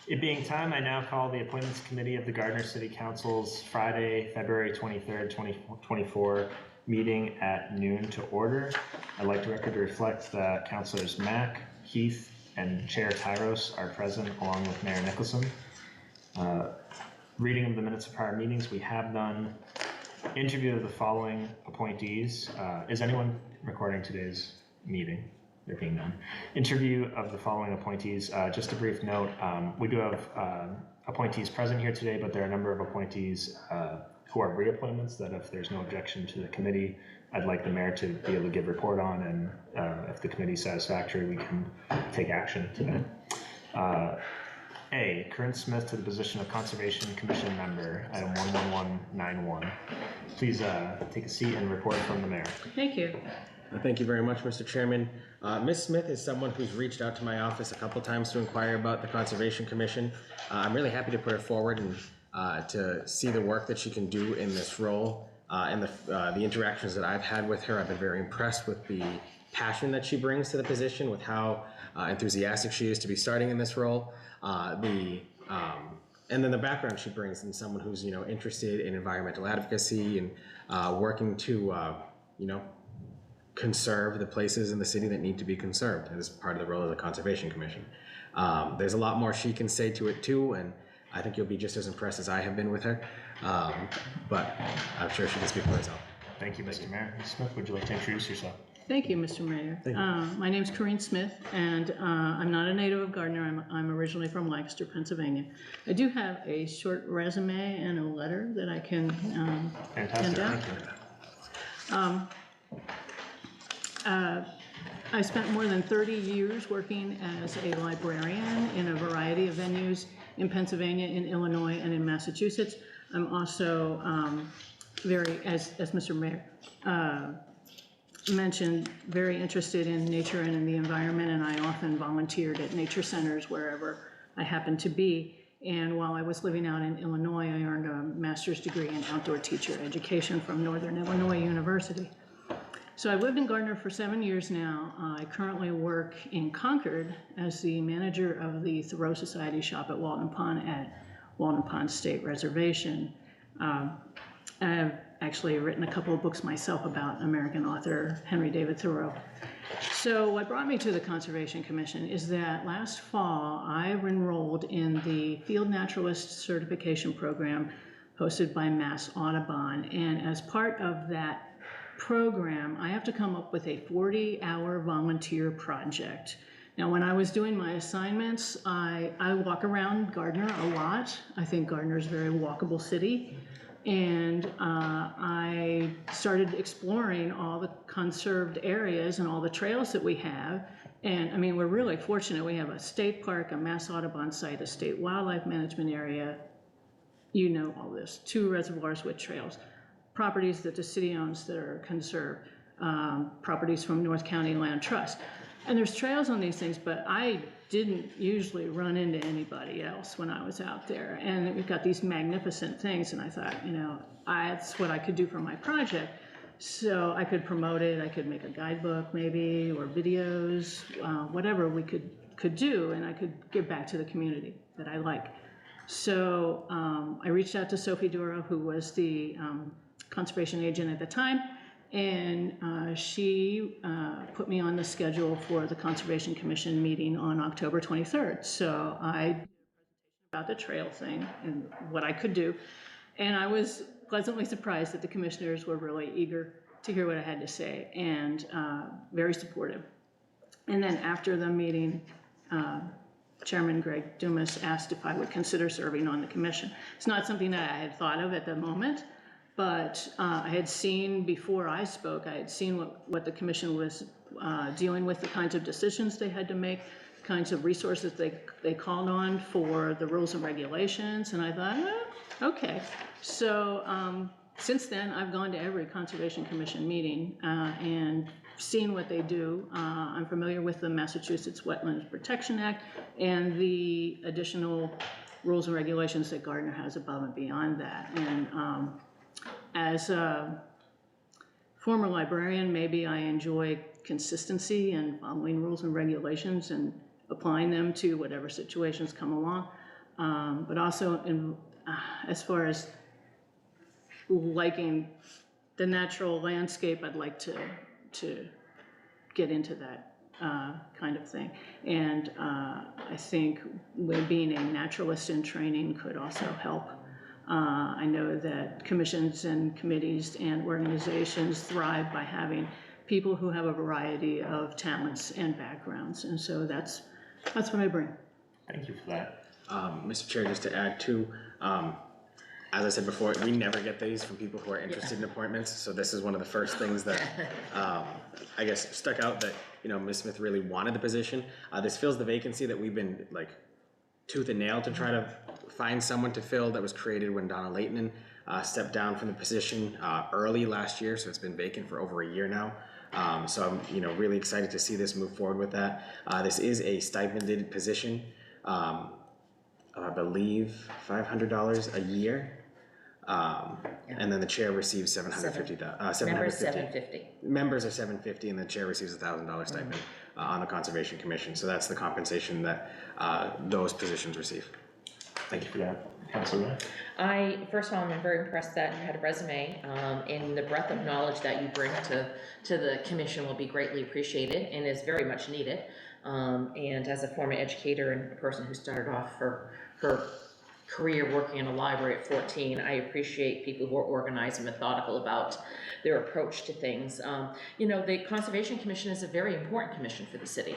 It being time, I now call the Appointments Committee of the Gardner City Council's Friday, February 23rd, 2024 meeting at noon to order. I'd like the record to reflect that Councilors Mack, Heath, and Chair Tyros are present along with Mayor Nicholson. Reading of the minutes of prior meetings, we have done interview of the following appointees. Is anyone recording today's meeting? They're being done. Interview of the following appointees. Just a brief note, we do have appointees present here today, but there are a number of appointees who are reappointments that if there's no objection to the committee, I'd like the mayor to be able to give report on, and if the committee is satisfactory, we can take action today. A, Corinne Smith to the position of Conservation Commission member, item 11191. Please take a seat and report from the mayor. Thank you. Thank you very much, Mr. Chairman. Ms. Smith is someone who's reached out to my office a couple times to inquire about the Conservation Commission. I'm really happy to put her forward and to see the work that she can do in this role. And the interactions that I've had with her, I've been very impressed with the passion that she brings to the position, with how enthusiastic she is to be starting in this role. And then the background she brings in someone who's, interested in environmental advocacy and working to, conserve the places in the city that need to be conserved as part of the role of the Conservation Commission. There's a lot more she can say to it too, and I think you'll be just as impressed as I have been with her, but I'm sure she can speak for herself. Thank you, Mr. Mayor. Ms. Smith, would you like to introduce yourself? Thank you, Mr. Mayor. My name is Corinne Smith, and I'm not a native of Gardner. I'm originally from Lancaster, Pennsylvania. I do have a short resume and a letter that I can Fantastic. Thank you. I spent more than 30 years working as a librarian in a variety of venues in Pennsylvania, in Illinois, and in Massachusetts. I'm also as Mr. Mayor mentioned, very interested in nature and in the environment, and I often volunteered at nature centers wherever I happened to be. And while I was living out in Illinois, I earned a master's degree in outdoor teacher education from Northern Illinois University. So I've lived in Gardner for 7 years now. I currently work in Concord as the manager of the Thoreau Society shop at Walden Pond State Reservation. I have actually written a couple of books myself about American author Henry David Thoreau. So what brought me to the Conservation Commission is that last fall I enrolled in the Field Naturalist Certification Program hosted by Mass Audubon, and as part of that program, I have to come up with a 40-hour volunteer project. Now, when I was doing my assignments, I walk around Gardner a lot. I think Gardner is a very walkable city. And I started exploring all the conserved areas and all the trails that we have. And I mean, we're really fortunate. We have a state park, a Mass Audubon site, a state wildlife management area. You know all this. 2 reservoirs with trails. Properties that the city owns that are conserved, properties from North County Land Trust. And there's trails on these things, but I didn't usually run into anybody else when I was out there. And we've got these magnificent things, and I thought, that's what I could do for my project. So I could promote it, I could make a guidebook maybe, or videos, whatever we could do, and I could give back to the community that I like. So I reached out to Sophie Dura, who was the conservation agent at the time, and she put me on the schedule for the Conservation Commission meeting on October 23rd. So I did a presentation about the trail thing and what I could do, and I was pleasantly surprised that the commissioners were really eager to hear what I had to say and very supportive. And then after the meeting, Chairman Greg Dumas asked if I would consider serving on the commission. It's not something that I had thought of at the moment, but I had seen, before I spoke, I had seen what the commission was dealing with, the kinds of decisions they had to make, kinds of resources they called on for the rules and regulations, and I thought, okay. So since then, I've gone to every Conservation Commission meeting and seen what they do. I'm familiar with the Massachusetts Wetlands Protection Act and the additional rules and regulations that Gardner has above and beyond that. And as a former librarian, maybe I enjoy consistency and following rules and regulations and applying them to whatever situations come along. but also as far as liking the natural landscape, I'd like to get into that kind of thing. And I think being a naturalist in training could also help. I know that commissions and committees and organizations thrive by having people who have a variety of talents and backgrounds, and so that's what I bring. Thank you for that. Mr. Chair, just to add too, as I said before, we never get these from people who are interested in appointments, so this is one of the first things that I guess stuck out, that, you know, Ms. Smith really wanted the position. This fills the vacancy that we've been like tooth and nail to try to find someone to fill, that was created when Donna Leighton stepped down from the position early last year, so it's been vacant for over a year now. So I'm, you know, really excited to see this move forward with that. This is a stipended position, I believe $500 a year. And then the chair receives $750. Members $750. Members are $750, and the chair receives $1,000 stipend on the Conservation Commission. So that's the compensation that those positions receive. Thank you for that. Councilor Ray? First of all, I'm very impressed that you had a resume, and the breadth of knowledge that you bring to the commission will be greatly appreciated and is very much needed. And as a former educator and a person who started off her career working in a library at 14, I appreciate people who are organized and methodical about their approach to things. You know, the Conservation Commission is a very important commission for the city.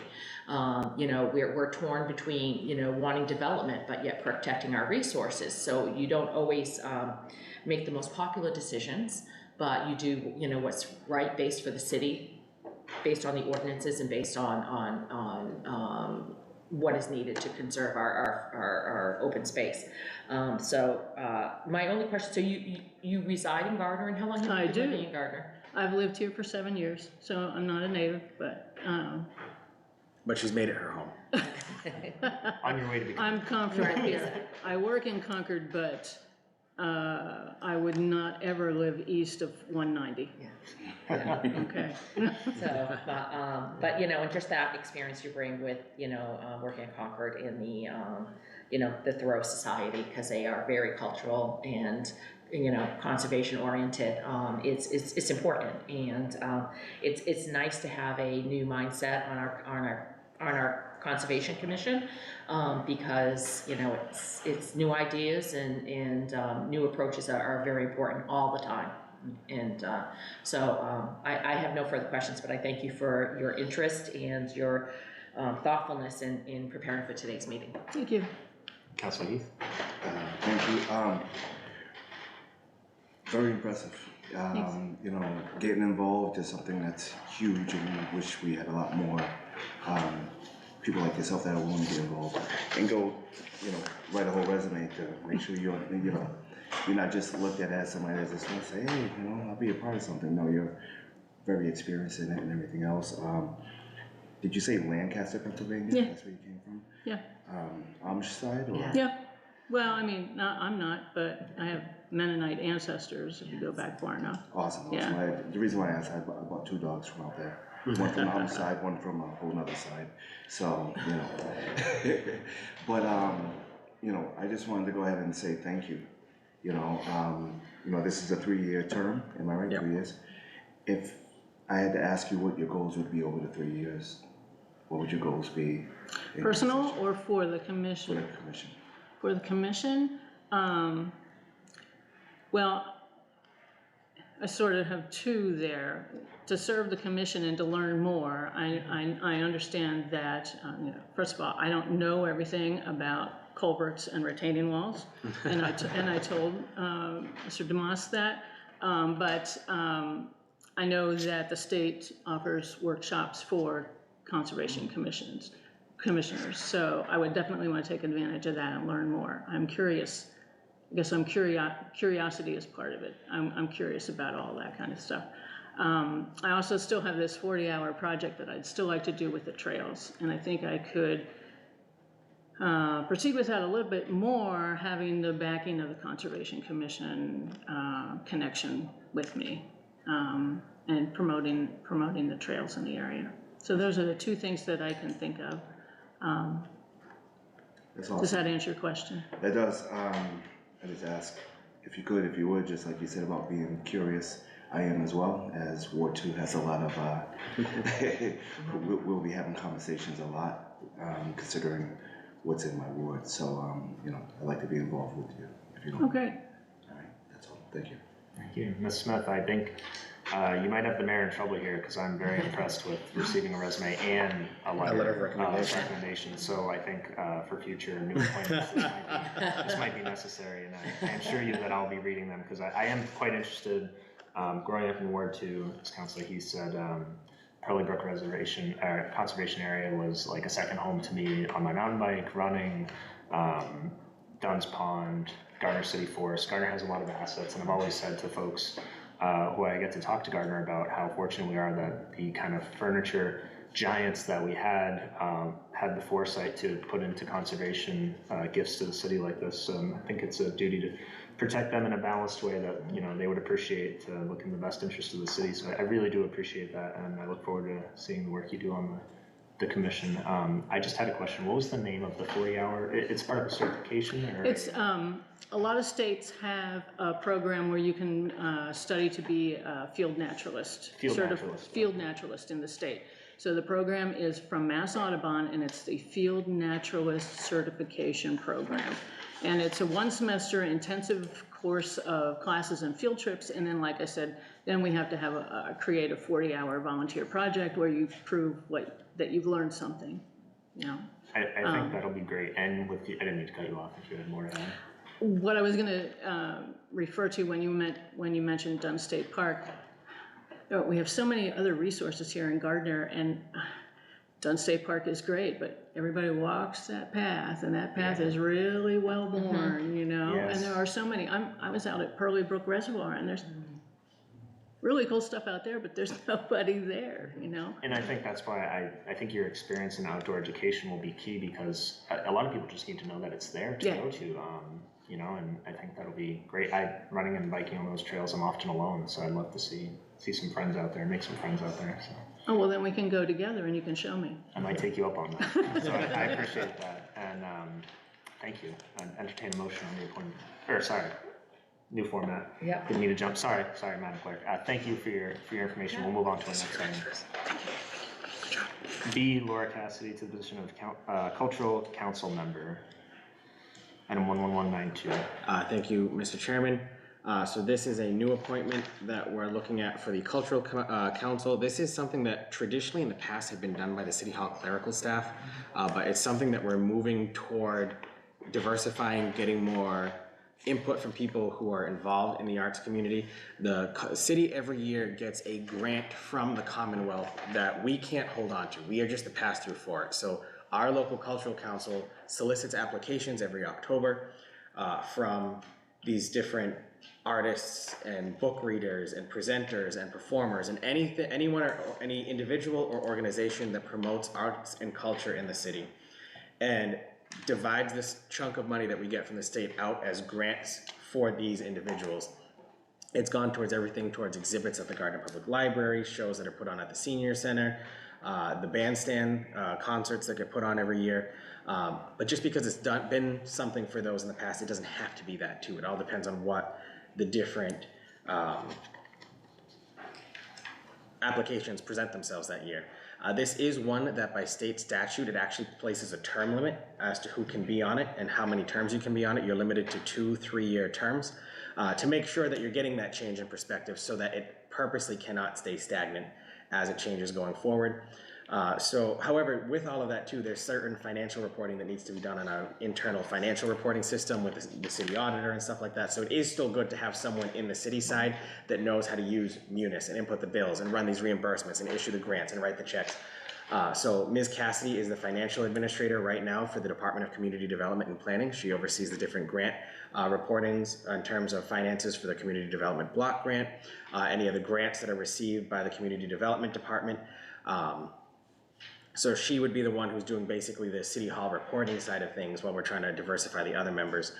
You know, we're torn between, you know, wanting development but yet protecting our resources. So you don't always make the most popular decisions, but you do, you know, what's right based for the city, based on the ordinances and based on what is needed to conserve our open space. So my only question, so you reside in Gardner, and how long have you been living in Gardner? I've lived here for 7 years, so I'm not a native, but she's made it her home. On your way to become. I'm comfortable here. I work in Concord, but I would not ever live east of 190. Yeah. Okay. So, but you know, and just that experience you bring with, you know, working in Concord in the, you know, the Thoreau Society, because they are very cultural and, you know, conservation oriented. It's important, and it's nice to have a new mindset on our Conservation Commission, because, you know, it's new ideas and new approaches are very important all the time. And so I have no further questions, but I thank you for your interest and your thoughtfulness in preparing for today's meeting. Thank you. Councilor Heath? Thank you. Very impressive. You know, getting involved is something that's huge, and we wish we had a lot more people like yourself that are willing to get involved and go, you know, write a whole resume to make sure you're not just looked at as somebody that just wants to say, hey, you know, I'll be a part of something. No, you're very experienced in it and everything else. Did you say Lancaster, Pennsylvania? Yeah. That's where you came from? Yeah. Amish side? Or? Yeah. Well, I mean, I'm not, but I have Mennonite ancestors if you go back far enough. Awesome. Yeah. The reason why I asked, I bought 2 dogs from out there. One from the Amish side, one from a whole nother side. So, you know. But, you know, I just wanted to go ahead and say thank you. You know, this is a 3-year term, am I right? Yep. 3 years. If I had to ask you what your goals would be over the 3 years, what would your goals be? Personal or for the commission? For the commission. For the commission, well, I sort of have 2 there. To serve the commission and to learn more, I understand that, you know, first of all, I don't know everything about culverts and retaining walls, and I told Mr. DeMoss that, but I know that the state offers workshops for conservation commissioners, so I would definitely want to take advantage of that and learn more. I'm curious. I guess curiosity is part of it. I'm curious about all that kind of stuff. I also still have this 40-hour project that I'd still like to do with the trails, and I think I could proceed with that a little bit more, having the backing of the Conservation Commission connection with me, and promoting the trails in the area. So those are the 2 things that I can think of. That's Does awesome. that answer your question? It does. I just ask if you could, if you would, just like you said about being curious. I am as well, as Ward 2 has a lot of, we'll be having conversations a lot, considering what's in my ward. So, you know, I'd like to be involved with you, if you don't. Okay. All right, that's all. Thank you. Thank you. Ms. Smith, I think you might have the mayor in trouble here because I'm very impressed with receiving a resume and a letter of recommendation. recommendation. So I think for future new appointments, this might be necessary, and I assure you that I'll be reading them because I am quite interested. Growing up in Ward 2, as Councilor Heath said, Pearly Brook Reservation Conservation Area was like a second home to me on my mountain bike, running, Dunn's Pond, Gardner City Forest. Gardner has a lot of assets, and I've always said to folks who I get to talk to Gardner about how fortunate we are that the kind of furniture giants that we had the foresight to put into conservation gifts to the city like this. I think it's a duty to protect them in a balanced way that, you know, they would appreciate to look in the best interest of the city. So I really do appreciate that, and I look forward to seeing the work you do on the commission. I just had a question. What was the name of the 40-hour? It's part of a certification, or? It's, a lot of states have a program where you can study to be a field naturalist. Field naturalist in the state. So the program is from Mass Audubon, and it's the Field Naturalist Certification Program. And it's a 1-semester intensive course of classes and field trips, and then, like I said, then we have to create a 40-hour volunteer project where you prove that you've learned something, you know. I think that'll be great. And with the, I didn't mean to cut you off if you had more to add. What I was going to refer to when you mentioned Dunn State Park, we have so many other resources here in Gardner, and Dunn State Park is great, but everybody walks that path, and that path is really well worn, you know. Yes. And there are so many. I was out at Pearly Brook Reservoir, and there's really cool stuff out there, but there's nobody there, you know. And I think that's why I think your experience in outdoor education will be key, because a lot of people just need to know that it's there to go to, you know, and I think that'll be great. Running and biking on those trails, I'm often alone, so I'd love to see some friends out there, make some friends out there. So. Oh, well, then we can go together and you can show me. I might take you up on that. So I appreciate that. And thank you. I entertain a motion on the appointment. Or sorry, new format. Yeah. Didn't mean to jump. Sorry, Madam Clerk. Thank you for your information. We'll move on to our next item. B, Laura Cassidy to the position of Cultural Council Member. Item 11192. Thank you, Mr. Chairman. So this is a new appointment that we're looking at for the Cultural Council. This is something that traditionally in the past had been done by the City Hall clerical staff, but it's something that we're moving toward diversifying, getting more input from people who are involved in the arts community. The city every year gets a grant from the Commonwealth that we can't hold on to. We are just the pass-through for it. So our local cultural council solicits applications every October from these different artists and book readers and presenters and performers and anyone or any individual or organization that promotes arts and culture in the city, and divides this chunk of money that we get from the state out as grants for these individuals. It's gone towards everything, towards exhibits at the Gardner Public Library, shows that are put on at the Senior Center, the bandstand concerts that get put on every year. But just because it's been something for those in the past, it doesn't have to be that too. It all depends on what the different applications present themselves that year. This is one that by state statute, it actually places a term limit as to who can be on it and how many terms you can be on it. You're limited to 2 3-year terms to make sure that you're getting that change in perspective so that it purposely cannot stay stagnant as it changes going forward. However, with all of that too, there's certain financial reporting that needs to be done on our internal financial reporting system with the city auditor and stuff like that. So it is still good to have someone in the city side that knows how to use Munis and input the bills and run these reimbursements and issue the grants and write the checks. So Ms. Cassidy is the financial administrator right now for the Department of Community Development and Planning. She oversees the different grant reportings in terms of finances for the Community Development Block Grant, any of the grants that are received by the Community Development Department. So she would be the one who's doing basically the city hall reporting side of things while we're trying to diversify the other members.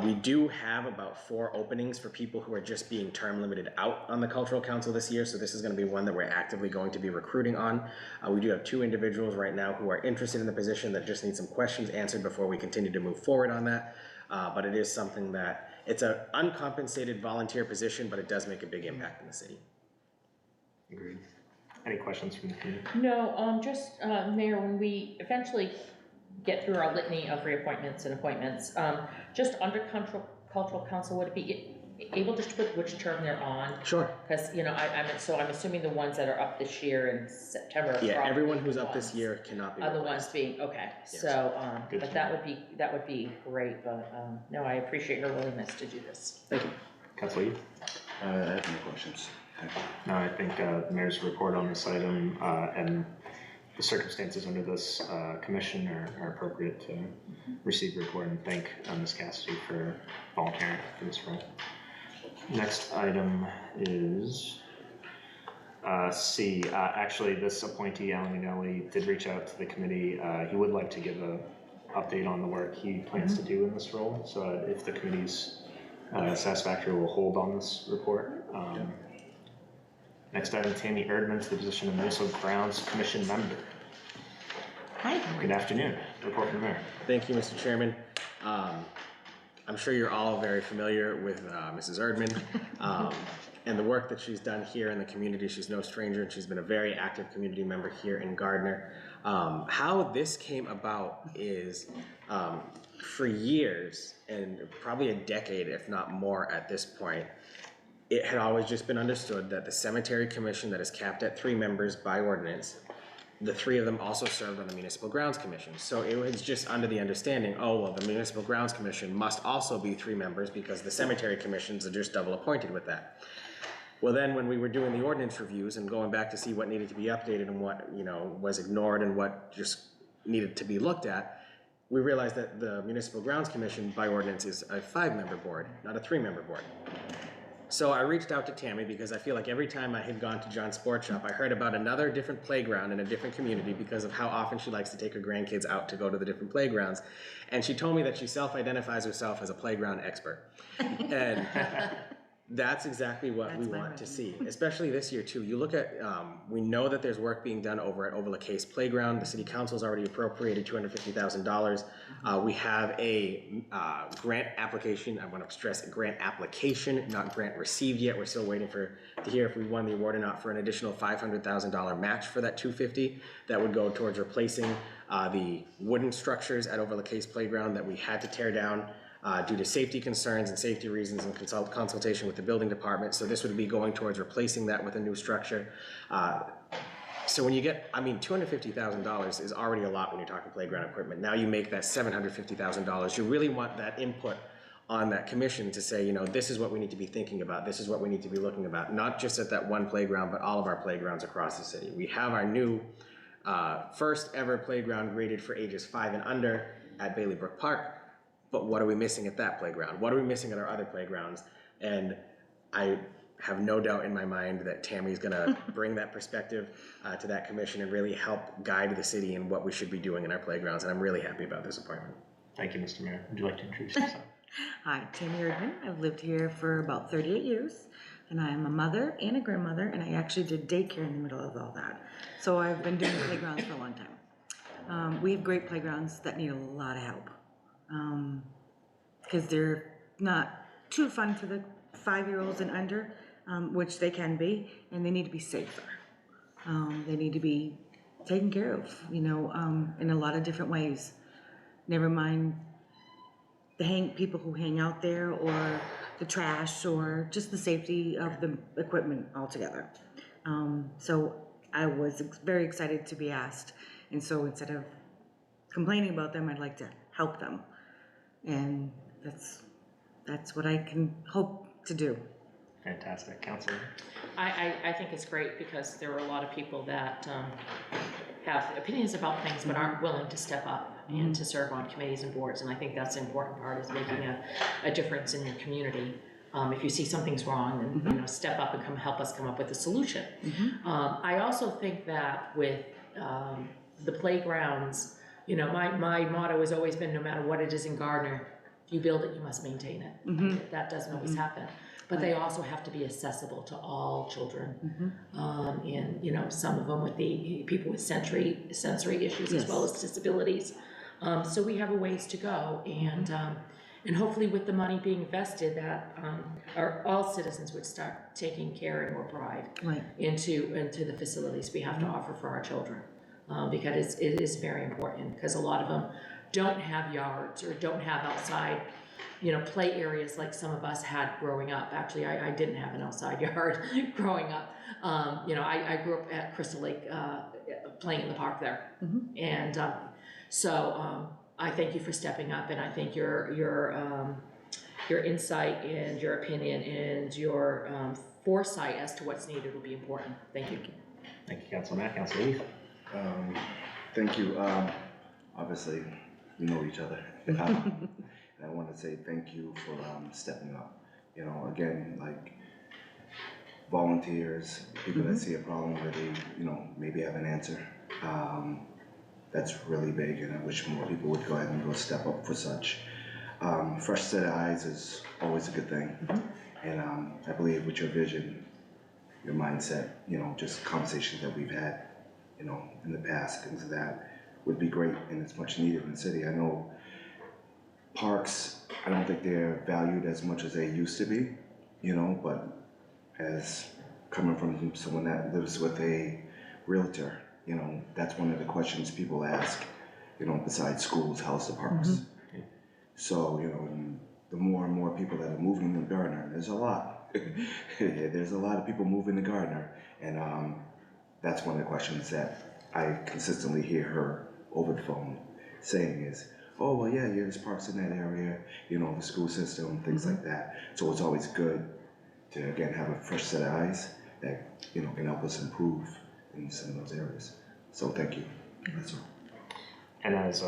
We do have about 4 openings for people who are just being term limited out on the cultural council this year. So this is going to be one that we're actively going to be recruiting on. We do have 2 individuals right now who are interested in the position that just need some questions answered before we continue to move forward on that. But it is something that it's an uncompensated volunteer position, but it does make a big impact in the city. Agreed. Any questions from the community? No, just, Mayor, when we eventually get through our litany of reappointments and appointments, just under cultural council, would it be able just to put which term they're on? Sure. Because, you know, I'm assuming the ones that are up this year in September. are Yeah, probably everyone who's the up this ones- year cannot be Are the replaced. ones being, okay, Yes. so, Good but to that would be great, but, no, I appreciate your willingness to do this. Thank you. Councilor Yu? I have no questions. No, I think the mayor's report on this item and the circumstances under this commission are appropriate to receive the report, and thank Ms. Cassidy for volunteering for this role. Next item is C. Actually, this appointee, Alan McNally, did reach out to the committee. He would like to give an update on the work he plans to do in this role. So if the committee's satisfactory, we'll hold on this report. Next item, Tammy Erdman to the position of Municipal Grounds Commission member. Hi. Good afternoon. Report from the mayor. Thank you, Mr. Chairman. I'm sure you're all very familiar with Mrs. Erdman and the work that she's done here in the community. She's no stranger, and she's been a very active community member here in Gardner. How this came about is for years, and probably a decade, if not more at this point, it had always just been understood that the cemetery commission that is capped at 3 members by ordinance, the 3 of them also served on the municipal grounds commission. So it was just under the understanding, oh, well, the municipal grounds commission must also be 3 members because the cemetery commissions are just double appointed with that. Well, then when we were doing the ordinance reviews and going back to see what needed to be updated and what, you know, was ignored and what just needed to be looked at, we realized that the municipal grounds commission by ordinance is a 5-member board, not a 3-member board. So I reached out to Tammy because I feel like every time I had gone to John's Sports Shop, I heard about another different playground in a different community because of how often she likes to take her grandkids out to go to the different playgrounds. And she told me that she self-identifies herself as a playground expert. And that's exactly what we want to see, especially this year too. You look at, we know that there's work being done over at Overlook Case Playground. The city council's already appropriated $250,000. We have a grant application. I want to stress grant application, not grant received yet. We're still waiting to hear if we won the award or not for an additional $500,000 match for that $250,000 that would go towards replacing the wooden structures at Overlook Case Playground that we had to tear down due to safety concerns and safety reasons and consultation with the building department. So this would be going towards replacing that with a new structure. So when you get, I mean, $250,000 is already a lot when you're talking playground equipment. Now you make that $750,000. You really want that input on that commission to say, you know, this is what we need to be thinking about. This is what we need to be looking about, not just at that one playground, but all of our playgrounds across the city. We have our new first ever playground graded for ages 5 and under at Bailey Brook Park. But what are we missing at that playground? What are we missing at our other playgrounds? And I have no doubt in my mind that Tammy's gonna bring that perspective to that commission and really help guide the city in what we should be doing in our playgrounds. And I'm really happy about this appointment. Thank you, Mr. Mayor. Would you like to introduce yourself? Hi, Tammy Erdman. I've lived here for about 38 years, and I'm a mother and a grandmother, and I actually did daycare in the middle of all that. So I've been doing playgrounds for a long time. We have great playgrounds that need a lot of help because they're not too fun for the 5-year-olds and under, which they can be, and they need to be safer. They need to be taken care of, you know, in a lot of different ways. Never mind the people who hang out there or the trash or just the safety of the equipment altogether. So I was very excited to be asked. And so instead of complaining about them, I'd like to help them. And that's what I can hope to do. Fantastic. Councilor? I think it's great because there are a lot of people that have opinions about things but aren't willing to step up and to serve on committees and boards, and I think that's an important part, is making a difference in your community. If you see something's wrong, then you know, step up and help us come up with a solution. I also think that with the playgrounds, you know, my motto has always been, no matter what it is in Gardner, if you build it, you must maintain it. That doesn't always happen. But they also have to be accessible to all children. And, you know, some of them with the people with sensory issues as well as disabilities. So we have a ways to go, and hopefully with the money being invested, that all citizens would start taking care and more pride into the facilities we have to offer for our children. Because it is very important, because a lot of them don't have yards or don't have outside, you know, play areas like some of us had growing up. Actually, I didn't have an outside yard growing up. You know, I grew up at Crystal Lake, playing in the park there. And so I thank you for stepping up, and I think your insight and your opinion and your foresight as to what's needed will be important. Thank you. Thank you, Councilor Matt. Councilor Leaf. Thank you. Obviously, we know each other. And I want to say thank you for stepping up. You know, again, like volunteers, people that see a problem where they, you know, maybe have an answer. That's really big, and I wish more people would go ahead and go step up for such. Fresh set of eyes is always a good thing. And I believe with your vision, your mindset, you know, just conversations that we've had, you know, in the past, things of that would be great, and it's much needed in the city. I know parks, I don't think they're valued as much as they used to be, you know, but as coming from someone that lives with a realtor, you know, that's one of the questions people ask, you know, besides schools, how's the parks? So, you know, the more and more people that are moving to Gardner, there's a lot. There's a lot of people moving to Gardner, and that's one of the questions that I consistently hear her over the phone saying is, oh, well, yeah, there's parks in that area, you know, the school system, things like that. So it's always good to, again, have a fresh set of eyes that, you know, can help us improve in some of those areas. So thank you. That's all. And as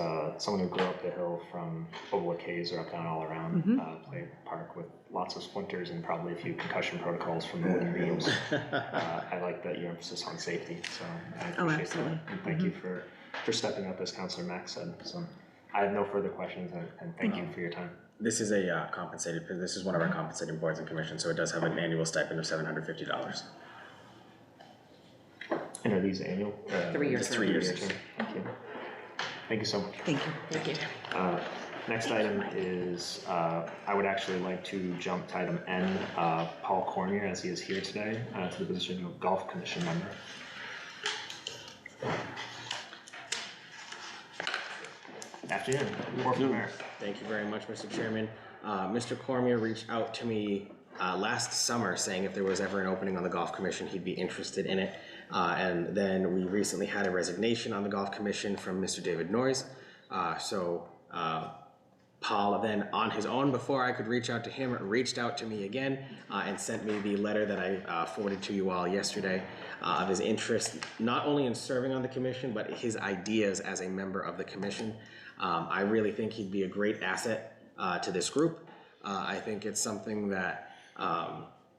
someone who grew up the hill from Overlook Hayes or up down all around, play park with lots of splinters and probably a few concussion protocols from the wooden beams. I like that your emphasis on safety, so I appreciate that. And thank you for stepping up, as Councilor Mack said. So I have no further questions, and thank you for your time. This is a this is one of our compensating boards and commissions, so it does have an annual stipend of $750. And are these annual? 3 years. Just 3 years. Thank you. Thank you so much. Thank you. Thank you. Next item is, I would actually like to jump to item N, Paul Cormier, as he is here today, to the position of Golf Commission member. Afternoon. Report from the mayor. Thank you very much, Mr. Chairman. Mr. Cormier reached out to me last summer saying if there was ever an opening on the Golf Commission, he'd be interested in it. And then we recently had a resignation on the Golf Commission from Mr. David Noyes. Paul then, on his own, before I could reach out to him, reached out to me again and sent me the letter that I forwarded to you all yesterday of his interest, not only in serving on the commission, but his ideas as a member of the commission. I really think he'd be a great asset to this group. I think it's something that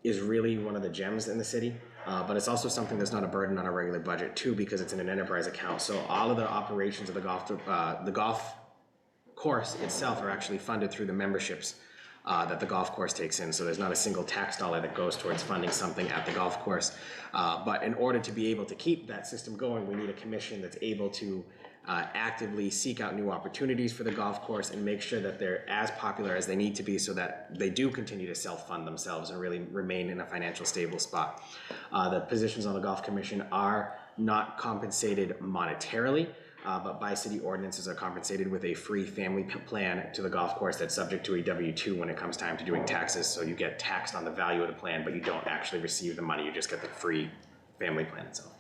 is really one of the gems in the city, but it's also something that's not a burden on a regular budget too, because it's in an enterprise account. So all of the operations of the golf course itself are actually funded through the memberships that the golf course takes in. So there's not a single tax dollar that goes towards funding something at the golf course. But in order to be able to keep that system going, we need a commission that's able to actively seek out new opportunities for the golf course and make sure that they're as popular as they need to be so that they do continue to self-fund themselves and really remain in a financial stable spot. The positions on the Golf Commission are not compensated monetarily, but by city ordinances are compensated with a free family plan to the golf course that's subject to a W-2 when it comes time to doing taxes. So you get taxed on the value of the plan, but you don't actually receive the money, you just get the free family plan itself.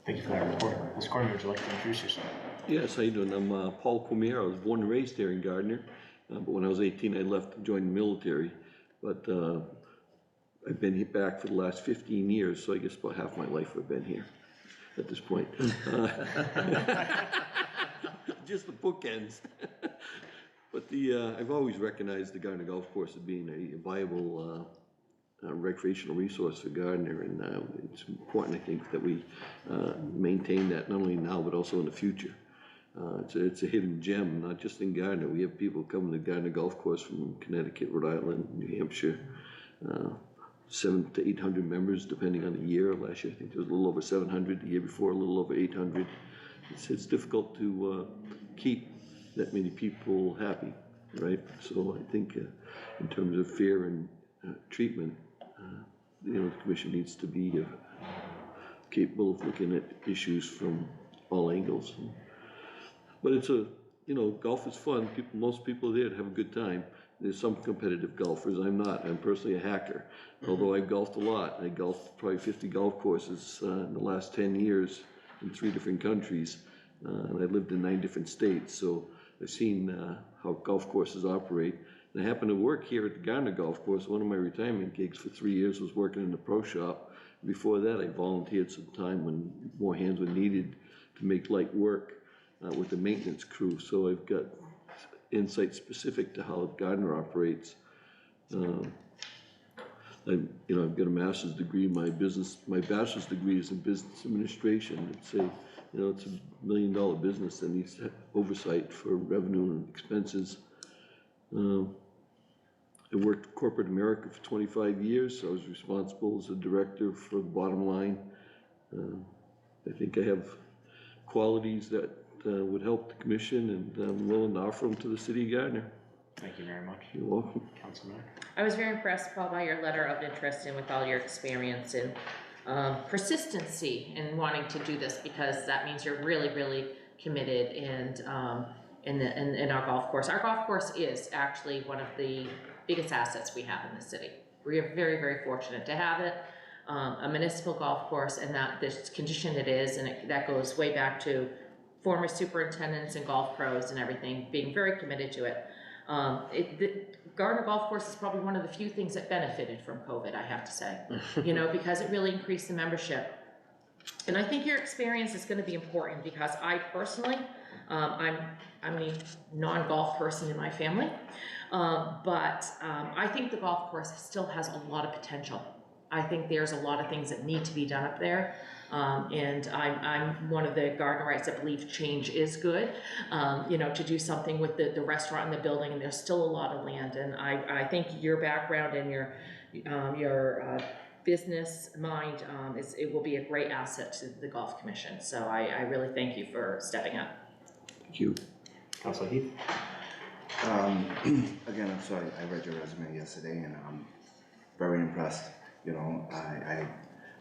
Thank you for that report. Ms. Cormier, would you like to introduce yourself? Yes, how you doing? I'm Paul Cormier. I was born and raised here in Gardner, but when I was 18, I left to join the military. But I've been back for the last 15 years, so I guess about half my life I've been here at this point. Just the bookends. But I've always recognized the Gardner Golf Course as being a viable recreational resource for Gardner, and it's important, I think, that we maintain that not only now but also in the future. It's a hidden gem, not just in Gardner. We have people coming to Gardner Golf Course from Connecticut, Rhode Island, New Hampshire. 700 to 800 members, depending on the year. Last year, I think there was a little over 700. The year before, a little over 800. It's difficult to keep that many people happy, right? So I think in terms of fair and treatment, the commission needs to be capable of looking at issues from all angles. But it's golf is fun. Most people there have a good time. There's some competitive golfers. I'm not. I'm personally a hacker. Although I've golfed a lot. I golfed probably 50 golf courses in the last 10 years in 3 different countries. And I lived in 9 different states. So I've seen how golf courses operate. And I happen to work here at the Gardner Golf Course. One of my retirement gigs for 3 years was working in the pro shop. Before that, I volunteered some time when more hands were needed to make light work with the maintenance crew. So I've got insight specific to how Gardner operates. I've got a master's degree. My bachelor's degree is in business administration. It's a $1 million business that needs oversight for revenue and expenses. I worked corporate America for 25 years. So I was responsible as a director for the bottom line. I think I have qualities that would help the commission, and I'm willing to offer them to the city of Gardner. Thank you very much. You're welcome. Councilman. I was very impressed, Paul, by your letter of interest and with all your experience and persistency in wanting to do this, because that means you're really, really committed and in our golf course. Our golf course is actually one of the biggest assets we have in the city. We are very, very fortunate to have it. A municipal golf course, and that this condition it is, and that goes way back to former superintendents and golf pros and everything being very committed to it. The Gardner Golf Course is probably one of the few things that benefited from COVID, I have to say, because it really increased the membership. And I think your experience is going to be important, because I personally, I'm a non-golf person in my family, but I think the golf course still has a lot of potential. I think there's a lot of things that need to be done up there. And I'm one of the Gardnerites that believe change is good, to do something with the restaurant and the building, and there's still a lot of land. And I think your background and your business mind, it will be a great asset to the Golf Commission. So I really thank you for stepping up. Thank you. Councilor Heath. Again, I'm sorry, I read your resume yesterday and I'm very impressed.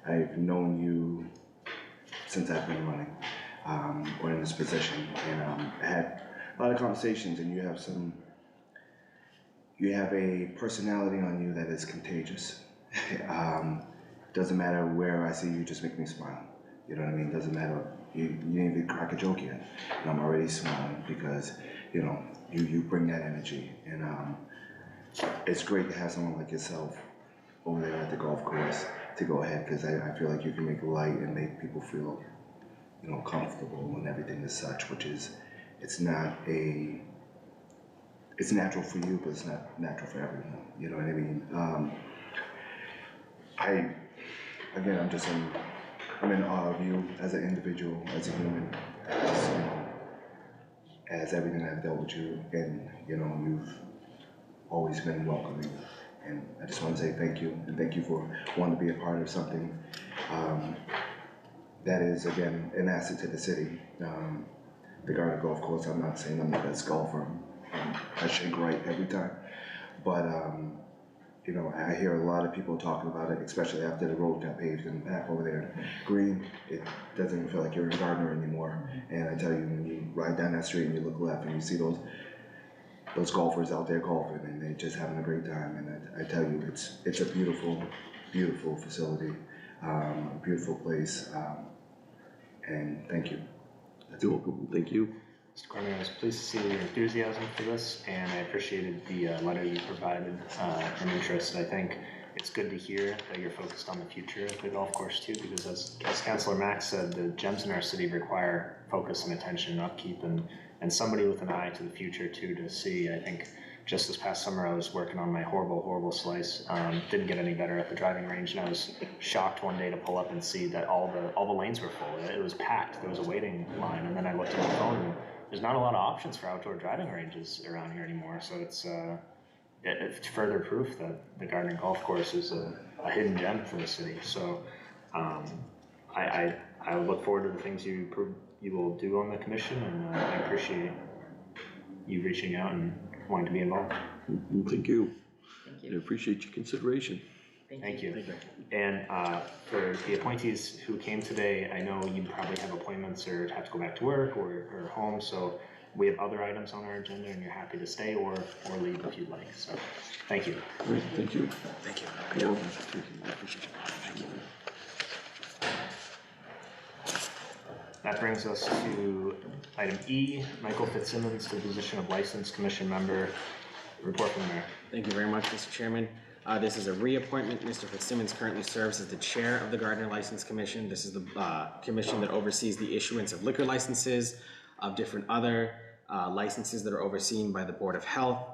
I've known you since I've been running, or in this position, and I had a lot of conversations, and you have a personality on you that is contagious. Doesn't matter where I see you, just make me smile. You know what I mean? Doesn't matter, you didn't even crack a joke yet, and I'm already smiling because, you bring that energy, and it's great to have someone like yourself over there at the golf course to go ahead, because I feel like you can make light and make people feel, comfortable and everything as such, which is, it's natural for you, but it's not natural for everyone. You know what I mean? I'm in awe of you as an individual, as a human, as everything I've dealt with you, and you've always been welcoming. And I just want to say thank you, and thank you for wanting to be a part of something that is, again, an asset to the city. The Gardner Golf Course, I'm not saying I'm the best golfer. I shake right every time. But, I hear a lot of people talking about it, especially after the road got paved in the back over there. Green, it doesn't even feel like you're in Gardner anymore. And I tell you, when you ride down that street and you look left and you see those golfers out there golfing, and they're just having a great time. And I tell you, it's a beautiful, beautiful facility, a beautiful place, and thank you. You're welcome. Thank you. Mr. Gardner, I was pleased to see your enthusiasm for this, and I appreciated the letter you provided and interest. I think it's good to hear that you're focused on the future of the golf course too, because as Councilor Max said, the gems in our city require focus and attention and upkeep, and somebody with an eye to the future too, to see, I think, just this past summer, I was working on my horrible slice. Didn't get any better at the driving range, and I was shocked one day to pull up and see that all the lanes were full. It was packed. There was a waiting line, and then I looked at my phone, and there's not a lot of options for outdoor driving ranges around here anymore. So it's further proof that the Gardner Golf Course is a hidden gem for the city. So I look forward to the things you will do on the commission, and I appreciate you reaching out and wanting to be involved. Thank you. Thank I you. appreciate your consideration. Thank you. And for the appointees who came today, I know you probably have appointments or have to go back to work or home, so we have other items on our agenda, and you're happy to stay or leave if you'd like. So, thank you. Great, thank you. Thank you. You're welcome. I appreciate you. Thank you. That brings us to item E, Michael Fitzsimmons to the position of License Commission Member. Report from the mayor. Thank you very much, Mr. Chairman. This is a reappointment. Mr. Fitzsimmons currently serves as the chair of the Gardner License Commission. This is the commission that oversees the issuance of liquor licenses, of different other licenses that are overseen by the Board of Health.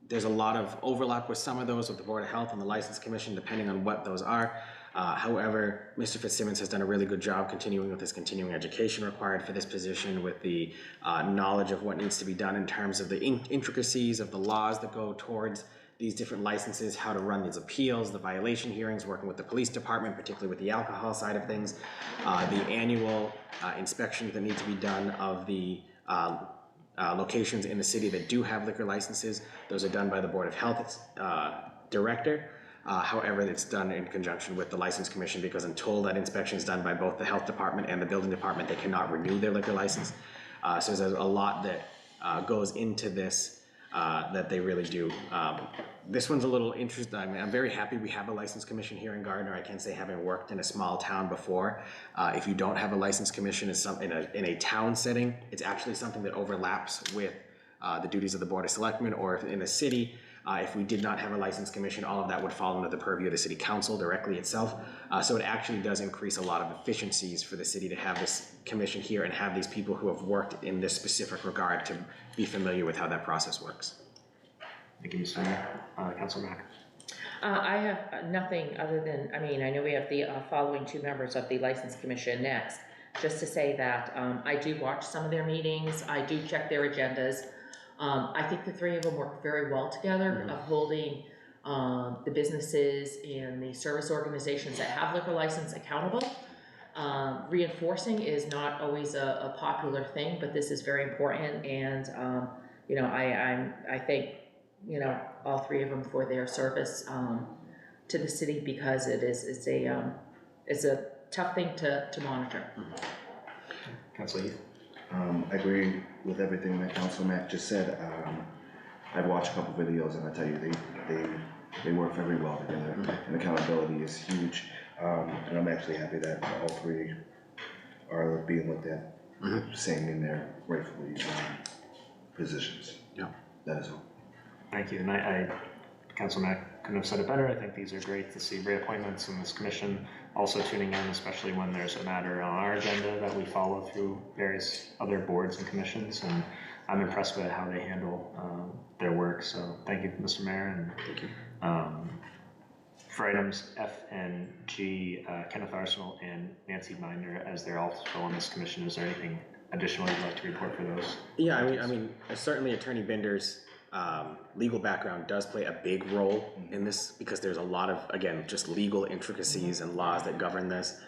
There's a lot of overlap with some of those with the Board of Health and the License Commission, depending on what those are. However, Mr. Fitzsimmons has done a really good job continuing with his continuing education required for this position, with the knowledge of what needs to be done in terms of the intricacies of the laws that go towards these different licenses, how to run these appeals, the violation hearings, working with the police department, particularly with the alcohol side of things, the annual inspections that need to be done of the locations in the city that do have liquor licenses. Those are done by the Board of Health director. However, it's done in conjunction with the License Commission, because until that inspection is done by both the Health Department and the Building Department, they cannot renew their liquor license. So there's a lot that goes into this that they really do. This one's a little interesting. I mean, I'm very happy we have a License Commission here in Gardner. I can say, having worked in a small town before, if you don't have a License Commission in a town setting, it's actually something that overlaps with the duties of the Board of Selectmen, or if in a city. If we did not have a License Commission, all of that would fall under the purview of the City Council directly itself. So it actually does increase a lot of efficiencies for the city to have this commission here and have these people who have worked in this specific regard to be familiar with how that process works. Thank you, Mr. Mayor. Councilor Mack. I have nothing other than, I mean, I know we have the following two members of the License Commission next. Just to say that I do watch some of their meetings, I do check their agendas. I think the three of them work very well together, of holding the businesses and the service organizations that have liquor license accountable. Reinforcing is not always a popular thing, but this is very important, and you know, I thank, you know, all three of them for their service to the city, because it's a tough thing to monitor. Councilor Heath. I agree with everything that Councilor Mack just said. I've watched a couple videos, and I tell you, they work very well together, and accountability is huge. And I'm actually happy that all three are being looked at, same in their rightfully positions. Yeah. That is all. Thank you. And I Councilor Mack couldn't have said it better. I think these are great to see reappointments in this commission. Also tuning in, especially when there's a matter on our agenda that we follow through various other boards and commissions. And I'm impressed with how they handle their work. So thank you, Mr. Mayor. And Thank you. For items F and G, Kenneth Arsenal and Nancy Binder, as they're also on this commission, is there anything additional you'd like to report for those? Yeah, I mean, certainly Attorney Binder's legal background does play a big role in this, because there's a lot of, again, just legal intricacies and laws that govern this.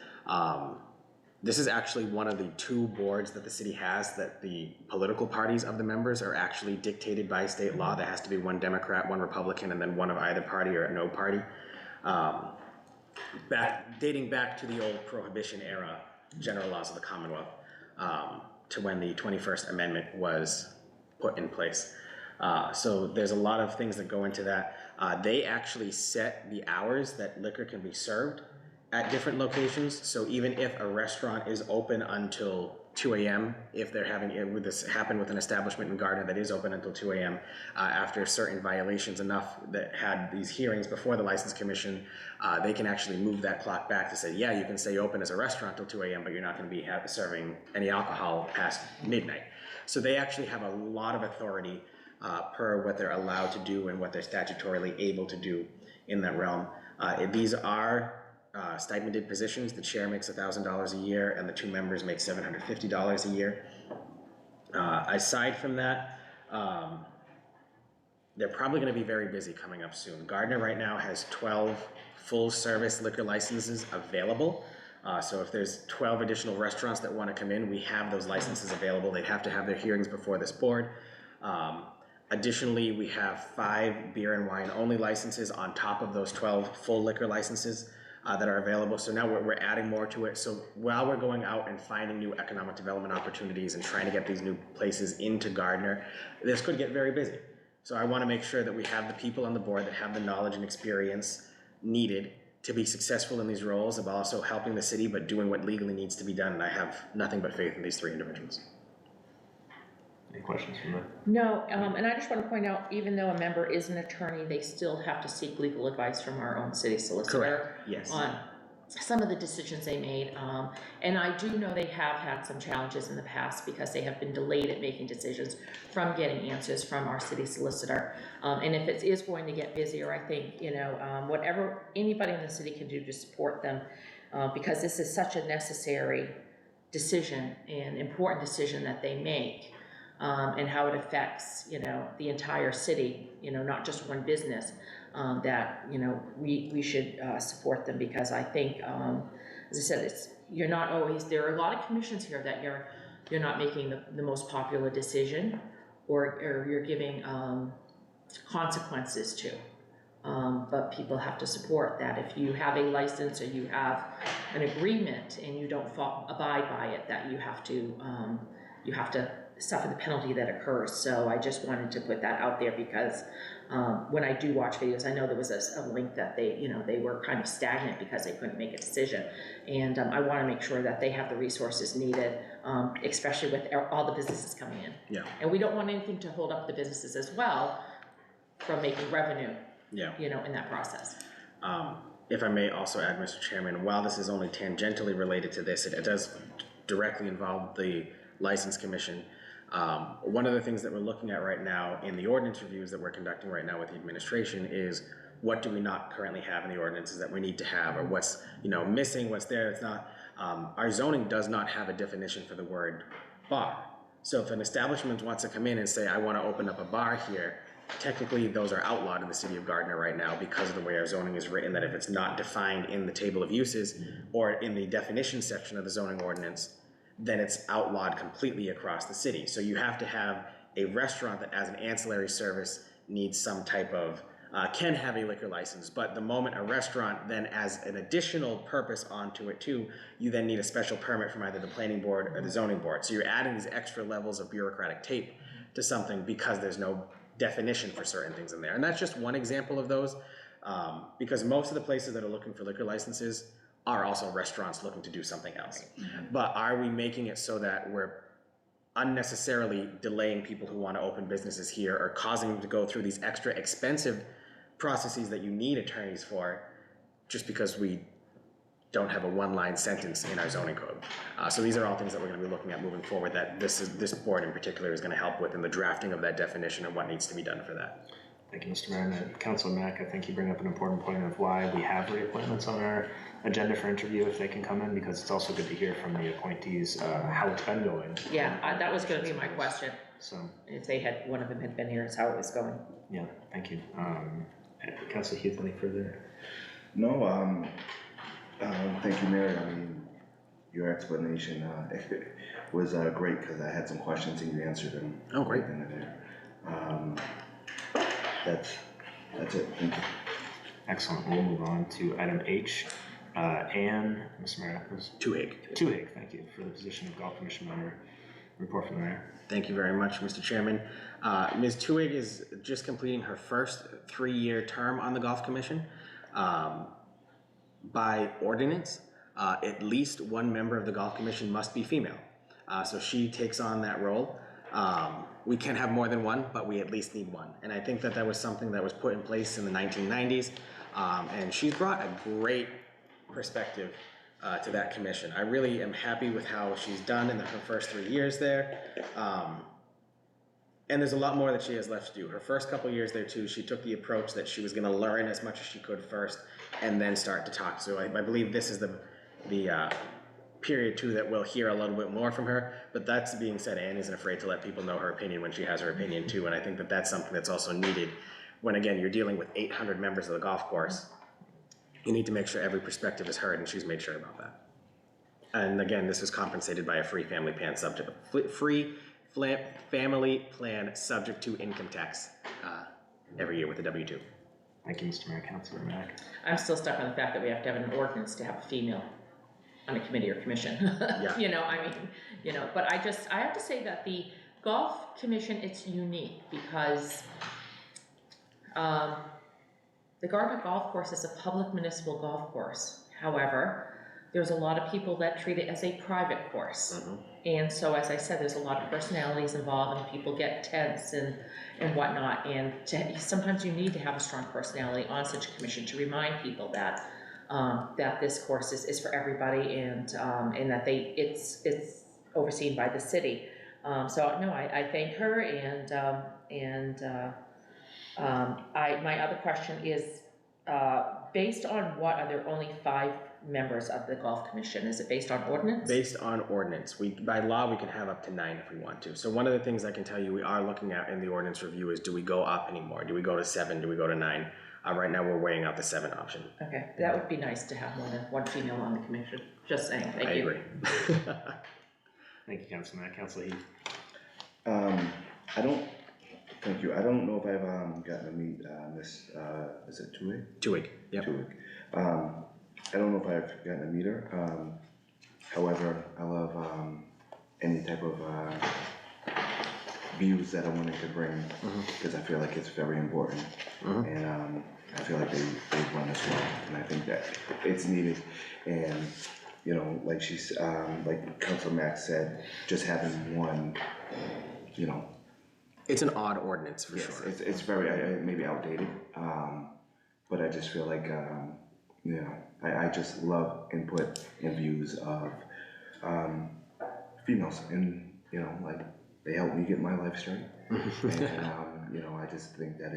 This is actually one of the two boards that the city has that the political parties of the members are actually dictated by state law. There has to be one Democrat, one Republican, and then one of either party or no party. Dating back to the old Prohibition era general laws of the Commonwealth, to when the 21st Amendment was put in place. So there's a lot of things that go into that. They actually set the hours that liquor can be served at different locations. So even if a restaurant is open until 2 a.m., if they're having this happen with an establishment in Gardner that is open until 2 a.m., after certain violations enough that had these hearings before the License Commission, they can actually move that clock back to say, yeah, you can stay open as a restaurant till 2 a.m., but you're not going to be serving any alcohol past midnight. So they actually have a lot of authority per what they're allowed to do and what they're statutorily able to do in that realm. These are stipended positions. The chair makes $1,000 a year and the 2 members make $750 a year. Aside from that, they're probably going to be very busy coming up soon. Gardner right now has 12 full-service liquor licenses available. So if there's 12 additional restaurants that want to come in, we have those licenses available. They'd have to have their hearings before this board. Additionally, we have 5 beer and wine only licenses on top of those 12 full liquor licenses that are available. So now we're adding more to it. So while we're going out and finding new economic development opportunities and trying to get these new places into Gardner, this could get very busy. So I want to make sure that we have the people on the board that have the knowledge and experience needed to be successful in these roles of also helping the city but doing what legally needs to be done. And I have nothing but faith in these 3 individuals. Any questions from that? No, and I just want to point out, even though a member is an attorney, they still have to seek legal advice from our own city solicitor. Correct. Yes. On some of the decisions they made. And I do know they have had some challenges in the past because they have been delayed at making decisions from getting answers from our city solicitor. And if it is going to get busier, I think, whatever anybody in the city can do to support them, because this is such a necessary decision and important decision that they make. And how it affects, the entire city, not just one business, that, we should support them, because I think, as I said, you're not always, there are a lot of commissions here that you're not making the most popular decision, or you're giving consequences to. But people have to support that. If you have a license or you have an agreement and you don't abide by it, that you have to suffer the penalty that occurs. So I just wanted to put that out there, because when I do watch videos, I know there was a link that they were kind of stagnant because they couldn't make a decision. And I want to make sure that they have the resources needed, especially with all the businesses coming in. Yeah. And we don't want anything to hold up the businesses as well from making revenue, in that process. If I may also add, Mr. Chairman, while this is only tangentially related to this, it does directly involve the License Commission. One of the things that we're looking at right now in the ordinance reviews that we're conducting right now with the administration is, what do we not currently have in the ordinances that we need to have, or what's missing, what's there, it's not. Our zoning does not have a definition for the word bar. So if an establishment wants to come in and say, I want to open up a bar here, technically those are outlawed in the city of Gardner right now because of the way our zoning is written, that if it's not defined in the table of uses or in the definition section of the zoning ordinance, then it's outlawed completely across the city. So you have to have a restaurant that, as an ancillary service, needs some type of, can have a liquor license, but the moment a restaurant then as an additional purpose onto it too, you then need a special permit from either the planning board or the zoning board. So you're adding these extra levels of bureaucratic tape to something because there's no definition for certain things in there. And that's just one example of those, because most of the places that are looking for liquor licenses are also restaurants looking to do something else. But are we making it so that we're unnecessarily delaying people who want to open businesses here, or causing them to go through these extra expensive processes that you need attorneys for, just because we don't have a one-line sentence in our zoning code? So these are all things that we're going to be looking at moving forward, that this board in particular is going to help with in the drafting of that definition and what needs to be done for that. Thank you, Mr. Mayor. Councilor Mack, I think you bring up an important point of why we have reappointments on our agenda for interview if they can come in, because it's also good to hear from the appointees how it's been going. Yeah, that was going to be my question. So If one of them had been here, is how it was going. yeah, thank you. Councilor Heath, any further? No, thank you, Mary. I mean, your explanation was great, because I had some questions and you answered them. Oh, great. Right then and there. That's it. Thank you. Excellent. We'll move on to item H. Anne, Mr. Mayor, Tuhig, thank you, for the position of Golf Commission member. Report from the mayor. Thank you very much, Mr. Chairman. Ms. Tuhig is just completing her first 3-year term on the Golf Commission. By ordinance, at least one member of the Golf Commission must be female. So she takes on that role. We can have more than one, but we at least need one. And I think that was something that was put in place in the 1990s. And she's brought a great perspective to that commission. I really am happy with how she's done in her first 3 years there. And there's a lot more that she has left to do. Her first couple years there too, she took the approach that she was going to learn as much as she could first, and then start to talk. So I believe this is the period too that we'll hear a little bit more from her. But that's being said, Anne isn't afraid to let people know her opinion when she has her opinion too, and I think that that's something that's also needed when, again, you're dealing with 800 members of the golf course. You need to make sure every perspective is heard, and she's made sure about that. And again, this is compensated by a free family plan family plan subject to income tax every year with the W-2. Thank you, Mr. Mayor. Councilor Mack. I'm still stuck on the fact that we have to have an ordinance to have a female on a committee or commission. Yeah. You know, I mean, you know, but I have to say that the golf commission, it's unique because the Gardner Golf Course is a public municipal golf course. However, there's a lot of people that treat it as a private course. Mm-hmm. And so, as I said, there's a lot of personalities involved, and people get tense and whatnot. And sometimes you need to have a strong personality on such a commission to remind people that that this course is for everybody, and that it's overseen by the city. So no, I thank her, and my other question is, based on what, are there only 5 members of the golf commission? Is it based on ordinance? Based on ordinance. By law, we can have up to 9 if we want to. So one of the things I can tell you we are looking at in the ordinance review is, do we go up anymore? Do we go to 7? Do we go to 9? Right now, we're weighing out the 7 option. Okay, that would be nice to have more than 1 female on the commission. Just saying, thank you. I agree. Thank you, Councilor Mack. Councilor Heath. Thank you. I don't know if I've gotten to meet Miss, is it Tuig? Tuig, yep. Tuig. I don't know if I've gotten to meet her. However, I love any type of views that a woman could bring, because I feel like it's very important. And I feel like they run this well, and I think that it's needed. And you know, like like Councilor Max said, just having one, you know. It's an odd ordinance for sure. It's very maybe outdated, but I just feel like you know, I just love input and views of females, and you know, like they help me get my life straight, and you know, I just think that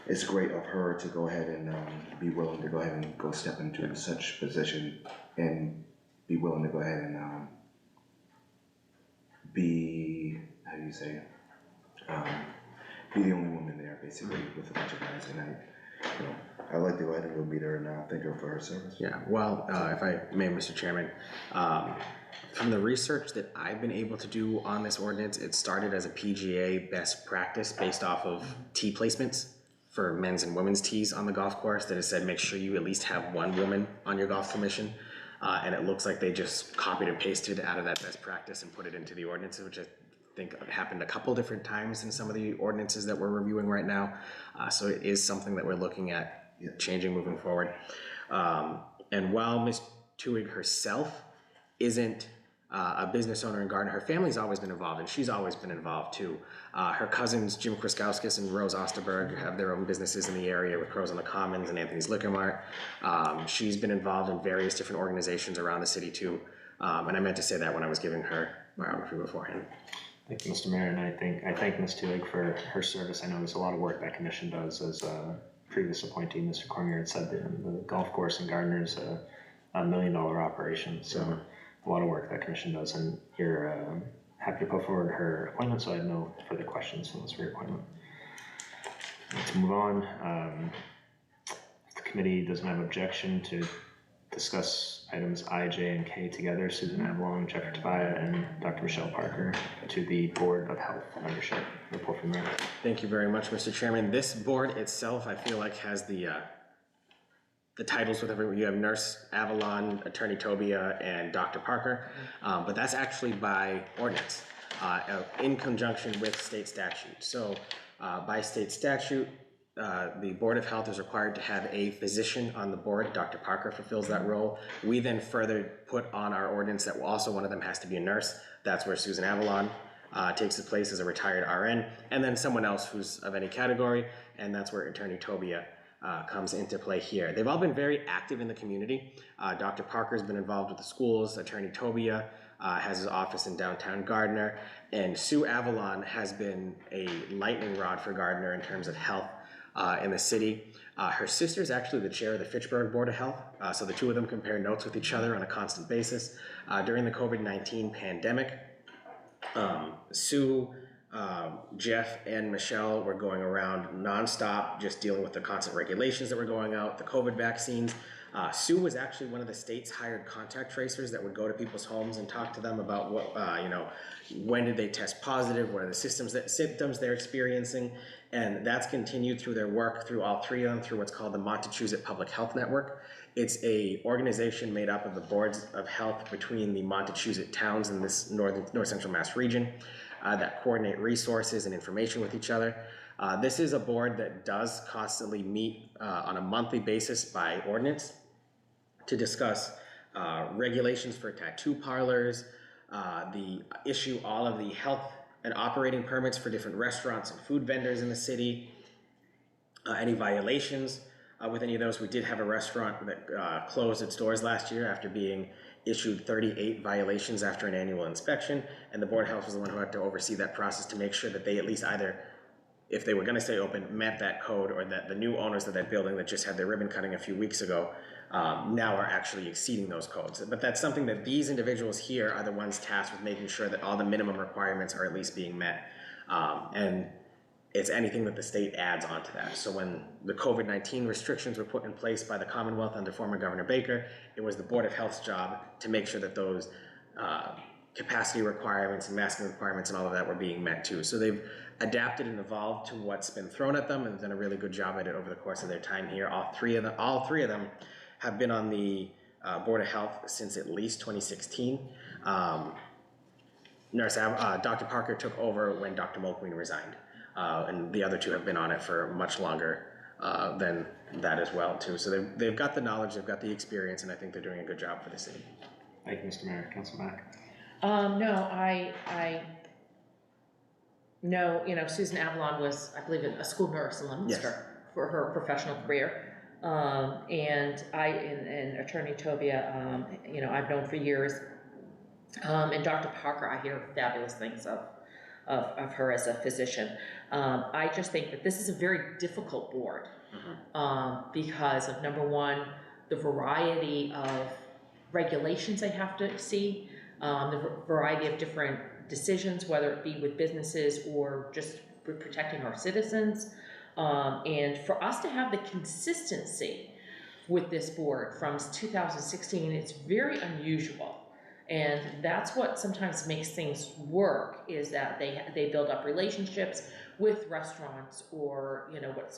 it's great of her to go ahead and be willing to go ahead and go step into such position, and be willing to go ahead and be, how do you say it? Be the only woman there, basically, with a bunch of guys, and you know, I'd like to go ahead and go meet her and thank her for her service. Yeah, well, if I may, Mr. Chairman, from the research that I've been able to do on this ordinance, it started as a PGA best practice based off of tee placements for men's and women's tees on the golf course that has said make sure you at least have 1 woman on your golf commission. And it looks like they just copied and pasted out of that best practice and put it into the ordinance, which I think happened a couple different times in some of the ordinances that we're reviewing right now. So it is something that we're looking at changing moving forward. And while Ms. Tuig herself isn't a business owner in Gardner, her family's always been involved, and she's always been involved too. Her cousins, Jim Kriskowskis and Rose Osterberg, have their own businesses in the area with Crows on the Commons and Anthony's Liquor Mart. She's been involved in various different organizations around the city too. And I meant to say that when I was giving her biography beforehand. Thank you, Mr. Mayor, and I thank Ms. Tuig for her service. I know there's a lot of work that commission does. As a previous appointee, Mr. Cormier had said, the golf course in Gardner is a $1 million operation, so a lot of work that commission does, and you're happy to put forward her appointment, so I have no further questions on this reappointment. Let's move on. If the committee doesn't have objection to discuss items I, J, and K together, Susan Avalon, Jeffrey Tobias, and Dr. Michelle Parker to the Board of Health membership. Report from there. Thank you very much, Mr. Chairman. This board itself, I feel like, has the titles with everyone. You have Nurse Avalon, Attorney Tobia, and Dr. Parker, but that's actually by ordinance in conjunction with state statute. So by state statute, the Board of Health is required to have a physician on the board. Dr. Parker fulfills that role. We then further put on our ordinance that also one of them has to be a nurse. That's where Susan Avalon takes the place as a retired RN, and then someone else who's of any category, and that's where Attorney Tobia comes into play here. They've all been very active in the community. Dr. Parker's been involved with the schools. Attorney Tobia has his office in downtown Gardner, and Sue Avalon has been a lightning rod for Gardner in terms of health in the city. Her sister is actually the chair of the Fitchburg Board of Health, so the two of them compare notes with each other on a constant basis. During the COVID-19 pandemic, Sue, Jeff, and Michelle were going around nonstop, just dealing with the constant regulations that were going out, the COVID vaccines. Sue was actually one of the state's hired contact tracers that would go to people's homes and talk to them about what, when did they test positive, what are the symptoms they're experiencing, and that's continued through their work through all three of them through what's called the Montechusett Public Health Network. It's a organization made up of the boards of health between the Montechusett towns in this north central Mass region that coordinate resources and information with each other. This is a board that does constantly meet on a monthly basis by ordinance to discuss regulations for tattoo parlors, issue all of the health and operating permits for different restaurants and food vendors in the city, any violations with any of those. We did have a restaurant that closed its doors last year after being issued 38 violations after an annual inspection, and the Board of Health was the one who had to oversee that process to make sure that they at least either, if they were going to stay open, met that code, or that the new owners of that building that just had their ribbon cutting a few weeks ago now are actually exceeding those codes. But that's something that these individuals here are the ones tasked with making sure that all the minimum requirements are at least being met. And it's anything that the state adds onto that. So when the COVID-19 restrictions were put in place by the Commonwealth under former Governor Baker, it was the Board of Health's job to make sure that those capacity requirements and masking requirements and all of that were being met too. So they've adapted and evolved to what's been thrown at them and done a really good job at it over the course of their time here. All three of them have been on the Board of Health since at least 2016. Dr. Parker took over when Dr. Mulqueen resigned. And the other two have been on it for much longer than that as well too. So they've got the knowledge, they've got the experience, and I think they're doing a good job for the city. Thank you, Mr. Mayor. Councilor Mack. No, I know, Susan Avalon was, I believe, a school nurse in Leominster for her professional career. And Attorney Tobia, I've known for years. And Dr. Parker, I hear fabulous things of her as a physician. I just think that this is a very difficult board because of, number one, the variety of regulations they have to see, the variety of different decisions, whether it be with businesses or just protecting our citizens. And for us to have the consistency with this board from 2016, it's very unusual. And that's what sometimes makes things work, is that they build up relationships with restaurants or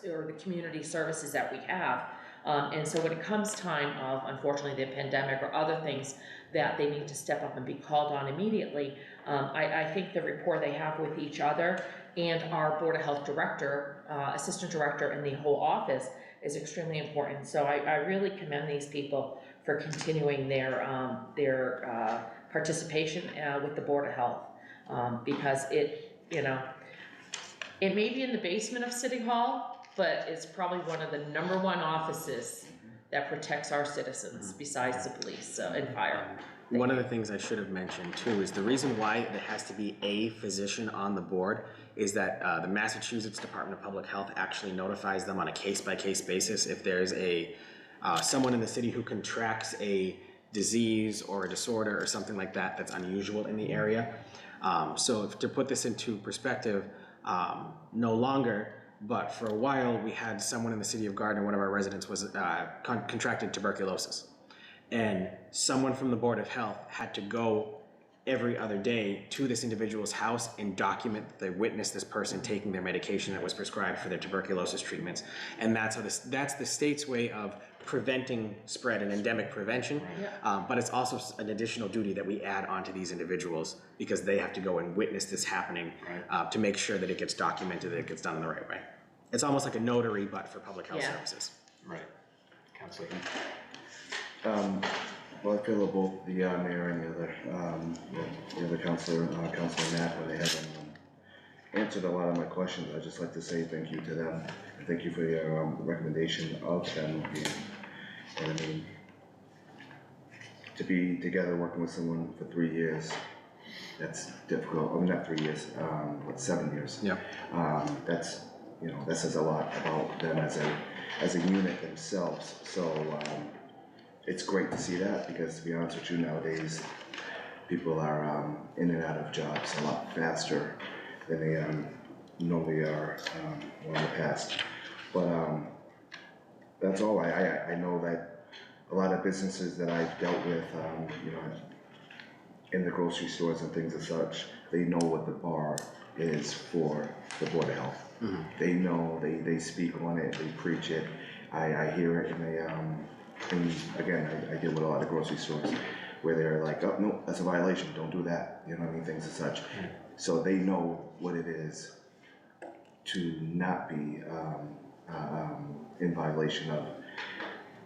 or the community services that we have. And so when it comes time of, unfortunately, the pandemic or other things that they need to step up and be called on immediately, I think the rapport they have with each other and our Board of Health director, assistant director, and the whole office is extremely important. So I really commend these people for continuing their participation with the Board of Health, because it may be in the basement of City Hall, but it's probably one of the #1 offices that protects our citizens besides the police and fire. One of the things I should have mentioned too is the reason why there has to be a physician on the board is that the Massachusetts Department of Public Health actually notifies them on a case-by-case basis if there's someone in the city who contracts a disease or a disorder or something like that that's unusual in the area. So to put this into perspective, no longer, but for a while we had someone in the city of Gardner, one of our residents was contracted tuberculosis. And someone from the Board of Health had to go every other day to this individual's house and document that they witnessed this person taking their medication that was prescribed for their tuberculosis treatments. And that's the state's way of preventing spread and endemic prevention. But it's also an additional duty that we add onto these individuals because they have to go and witness this happening to make sure that it gets documented, that it gets done in the right way. It's almost like a notary, but for public health services. Right. Councilor. Well, I feel that both the mayor and the other councilor, Councilor Knapp, they haven't answered a lot of my questions. I'd just like to say thank you to them. And thank you for your recommendation of them being, to be together working with someone for 3 years, that's difficult. I mean, not 3 years, 7 years. Yeah. That's, that says a lot about them as a unit themselves. So it's great to see that, because to be honest with you, nowadays people are in and out of jobs a lot faster than they normally are in the past. But that's all. I know that a lot of businesses that I've dealt with, in the grocery stores and things as such, they know what the bar is for the Board of Health. Mm-hmm. They know, they speak on it, they preach it. I hear it, and and again, I deal with a lot of grocery stores where they're like, oh, no, that's a violation, don't do that, things as such. Mm-hmm. So they know what it is to not be in violation of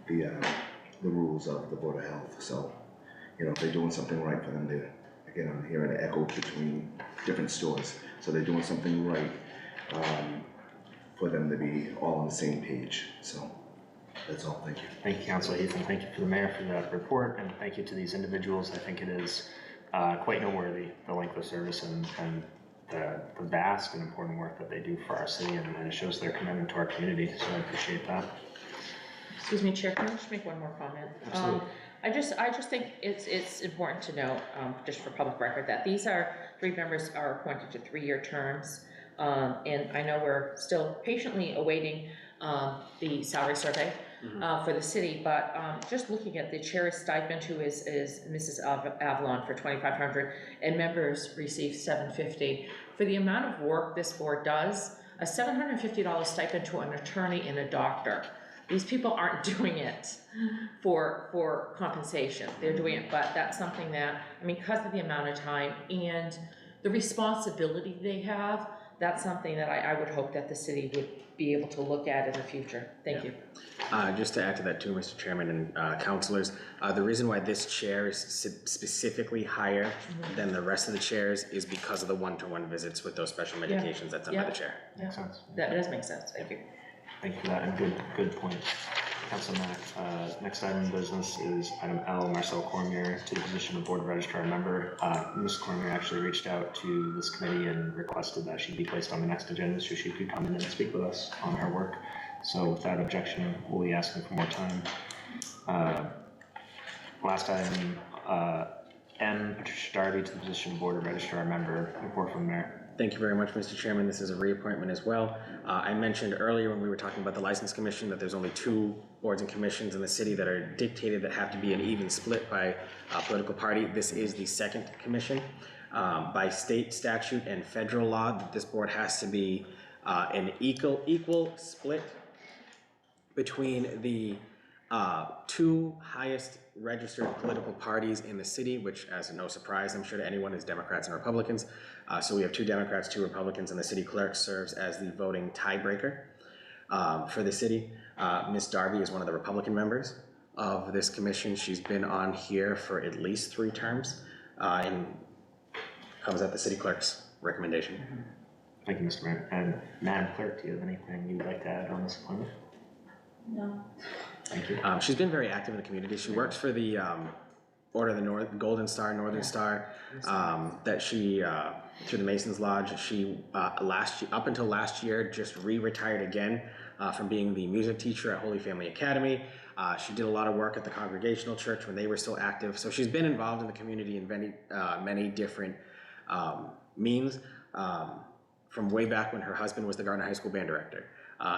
the rules of the Board of Health. So, if they're doing something right for them, again, I'm hearing an echo between different stores. So they're doing something right for them to be all on the same page. So that's all. Thank you. Thank you, Councilor Heath, and thank you for the mayor for that report, and thank you to these individuals. I think it is quite noteworthy, the length of service and the vast and important work that they do for our city, and it shows their commitment to our community, so I appreciate that. Excuse me, Chair, can I just make one more comment? Absolutely. I just think it's important to note, just for public record, that these three members are appointed to 3-year terms, and I know we're still patiently awaiting the salary survey for the city, but just looking at the chair's stipend, who is Mrs. Avalon, for $2,500, and members receive $750. For the amount of work this board does, a $750 stipend to an attorney and a doctor. These people aren't doing it for compensation. They're doing it, but that's something that, because of the amount of time and the responsibility they have, that's something that I would hope that the city would be able to look at in the future. Thank you. Just to add to that too, Mr. Chairman and councilors, the reason why this chair is specifically higher than the rest of the chairs is because of the one-to-one visits with those special medications that's done by the chair. Makes sense. That does make sense. Thank you. Thank you for that, and good point. Councilor Mack, next item of business is item L, Marcel Cormier to the position of Board Registrar member. Ms. Cormier actually reached out to this committee and requested that she be placed on the next agenda so she could come in and speak with us on her work. So without objection, we'll be asking for more time. Last item, M, Patricia Darby to the position of Board Registrar member. Report from the mayor. Thank you very much, Mr. Chairman. This is a reappointment as well. I mentioned earlier when we were talking about the License Commission that there's only 2 boards and commissions in the city that are dictated that have to be an even split by a political party. This is the 2nd commission. By state statute and federal law, this board has to be an equal split between the 2 highest registered political parties in the city, which, as no surprise, I'm sure to anyone, is Democrats and Republicans. So we have 2 Democrats, 2 Republicans, and the city clerk serves as the voting tiebreaker for the city. Ms. Darby is one of the Republican members of this commission. She's been on here for at least 3 terms and comes at the city clerk's recommendation. Thank you, Mr. Mayor. And Madam Clerk, do you have anything you'd like to add on this appointment? No. Thank you. She's been very active in the community. She works for the Order of the Golden Star, Northern Star, that she, through the Masons Lodge, she, up until last year, just re-retired again from being the music teacher at Holy Family Academy. She did a lot of work at the Congregational Church when they were still active. So she's been involved in the community in many different means, from way back when her husband was the Gardner High School band director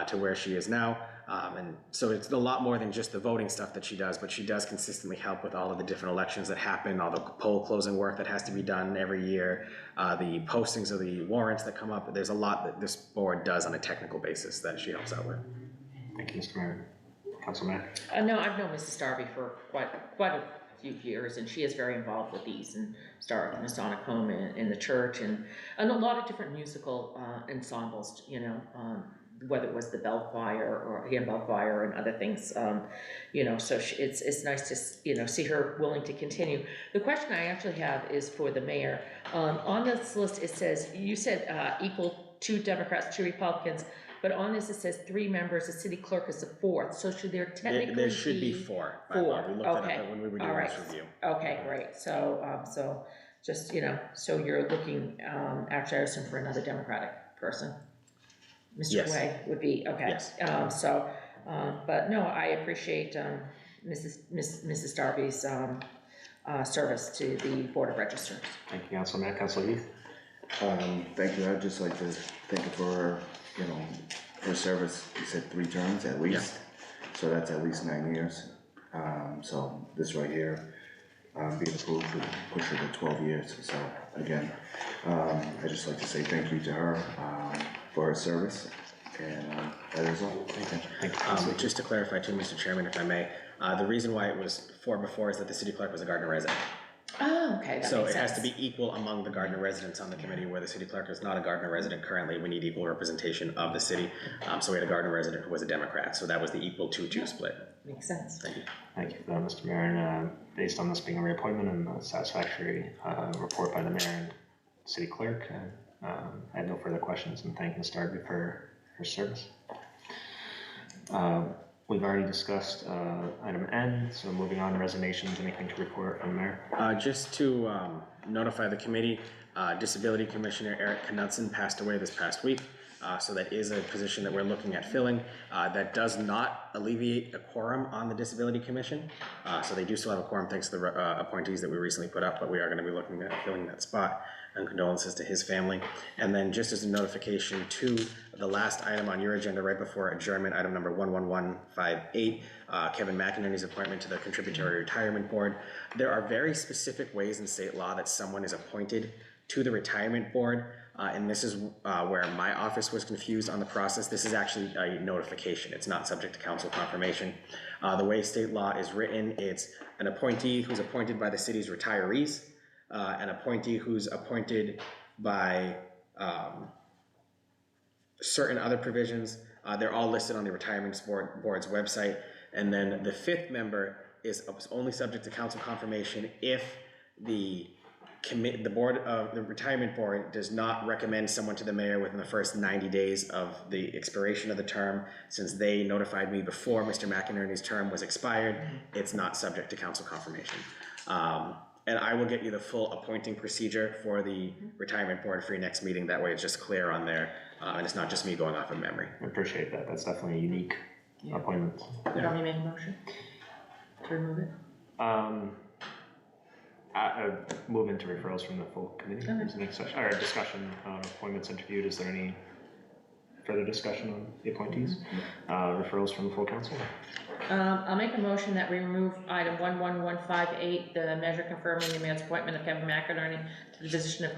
to where she is now. And so it's a lot more than just the voting stuff that she does, but she does consistently help with all of the different elections that happen, all the poll closing work that has to be done every year, the postings of the warrants that come up. There's a lot that this board does on a technical basis that she helps out with. Thank you, Mr. Mayor. Councilor Mack. No, I've known Mrs. Darby for quite a few years, and she is very involved with these and started in Masonic Home in the church and a lot of different musical ensembles, whether it was the Bell Choir or Handbell Choir and other things, so it's nice to see her willing to continue. The question I actually have is for the mayor. On this list, it says, you said equal 2 Democrats, 2 Republicans, but on this it says 3 members, the city clerk is the 4th, so should there technically be? There should be 4. by law. 4, We looked okay. it up when we were All doing right. this review. Okay, great, so just, so you're looking, actually I was looking for another Democratic person. Mr. Yes. Way would be, okay. Yes. But no, I appreciate, Mrs. Darby's, service to the Board of Registers. Thank you, Councilor Matt. Councilor Heath? Thank you, I'd just like to thank her for, her service. You said 3 terms at least, so that's at least 9 years. So this right here, being approved would push her to 12 years. So again, I'd just like to say thank you to her for her service, and that is all. Thank you. Just to clarify too, Mr. Chairman, if I may, the reason why it was 4 before is that the city clerk was a Gardner resident. Oh, okay, that So makes it has to sense. be equal among the Gardner residents on the committee, where the city clerk is not a Gardner resident currently. We need equal representation of the city. So we had a Gardner resident who was a Democrat, so that was the equal 2-2 split. Makes sense. Thank you. Thank you for that, Mr. Mayor. And based on this being a reappointment and a satisfactory report by the mayor and city clerk, I had no further questions, and thank Ms. Darby for her service. We've already discussed item N, so moving on to resignations. Anything to report from the mayor? Just to notify the committee, Disability Commissioner Eric Knudsen passed away this past week. So that is a position that we're looking at filling. That does not alleviate a quorum on the Disability Commission. So they do still have a quorum thanks to the appointees that we recently put up, but we are going to be looking at filling that spot. And condolences to his family. And then just as a notification to the last item on your agenda right before adjournment, item number 11158, Kevin McInerney's appointment to the Contributory Retirement Board. There are very specific ways in state law that someone is appointed to the retirement board. And this is where my office was confused on the process. This is actually a notification. It's not subject to council confirmation. The way state law is written, it's an appointee who's appointed by the city's retirees, an appointee who's appointed by certain other provisions. They're all listed on the Retirement Board's website. And then the 5th member is only subject to council confirmation if the board of the Retirement Board does not recommend someone to the mayor within the first 90 days of the expiration of the term. Since they notified me before Mr. McInerney's term was expired, it's not subject to council confirmation. And I will get you the full appointing procedure for the Retirement Board for your next meeting. That way it's just clear on there, and it's not just me going off of memory. I appreciate that. That's definitely a unique appointment. You want me to make a motion to remove it? I move into referrals from the full committee. Okay. Is the next session, or discussion on appointments interviewed. Is there any further discussion on the appointees? Referrals from the full council? I'll make a motion that we remove item 11158, the measure confirming the mayor's appointment of Kevin McInerney to the position of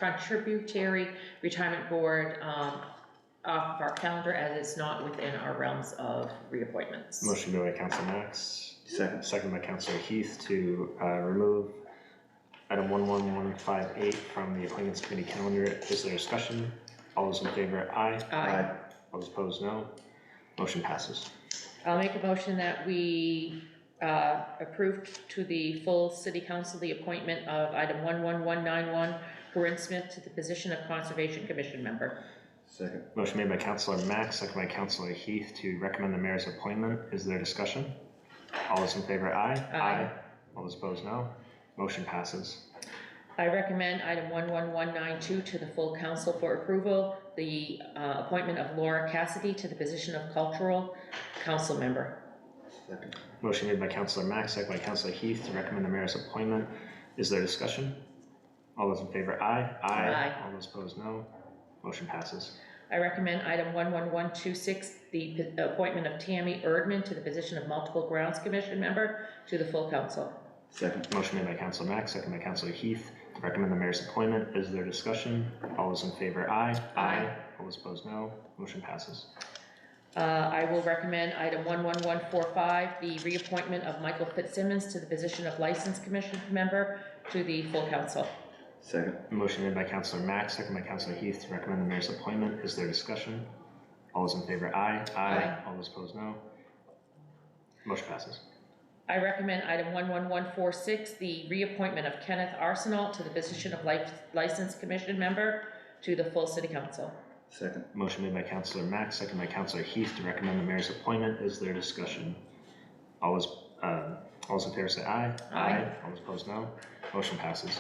Contributory Retirement Board off of our calendar, as it's not within our realms of reappointments. Motion made by Councilor Max. Second. Second by Councilor Heath to remove item 11158 from the appointments committee calendar. Is there discussion? All those in favor, aye. Aye. All those opposed, no. Motion passes. I'll make a motion that we approve to the full city council the appointment of item 11191, Corinne Smith, to the position of Conservation Commission member. Second. Motion made by Councilor Max, second by Councilor Heath to recommend the mayor's appointment. Is there discussion? All those in favor, aye. Aye. All those opposed, no. Motion passes. I recommend item 11192 to the full council for approval, the appointment of Laura Cassidy to the position of Cultural Council member. Second. Motion made by Councilor Max, second by Councilor Heath to recommend the mayor's appointment. Is there discussion? All those in favor, aye. Aye. All those opposed, no. Motion passes. I recommend item 11126, the appointment of Tammy Erdman to the position of Multiple Grounds Commission member to the full council. Second. Motion made by Councilor Max, second by Councilor Heath to recommend the mayor's appointment. Is there discussion? All those in favor, aye. Aye. All those opposed, no. Motion passes. I will recommend item 11145, the reappointment of Michael Fitzsimmons to the position of License Commission member to the full council. Second. Motion made by Councilor Max, second by Councilor Heath to recommend the mayor's appointment. Is there discussion? All those in favor, aye. Aye. All those opposed, no. Motion passes. I recommend item 11146, the reappointment of Kenneth Arsenal to the position of License Commission member to the full city council. Second. Motion made by Councilor Mack, second by Councilor Heath to recommend the mayor's appointment. Is there discussion? All those in favor say aye. Aye. All those opposed, no. Motion passes.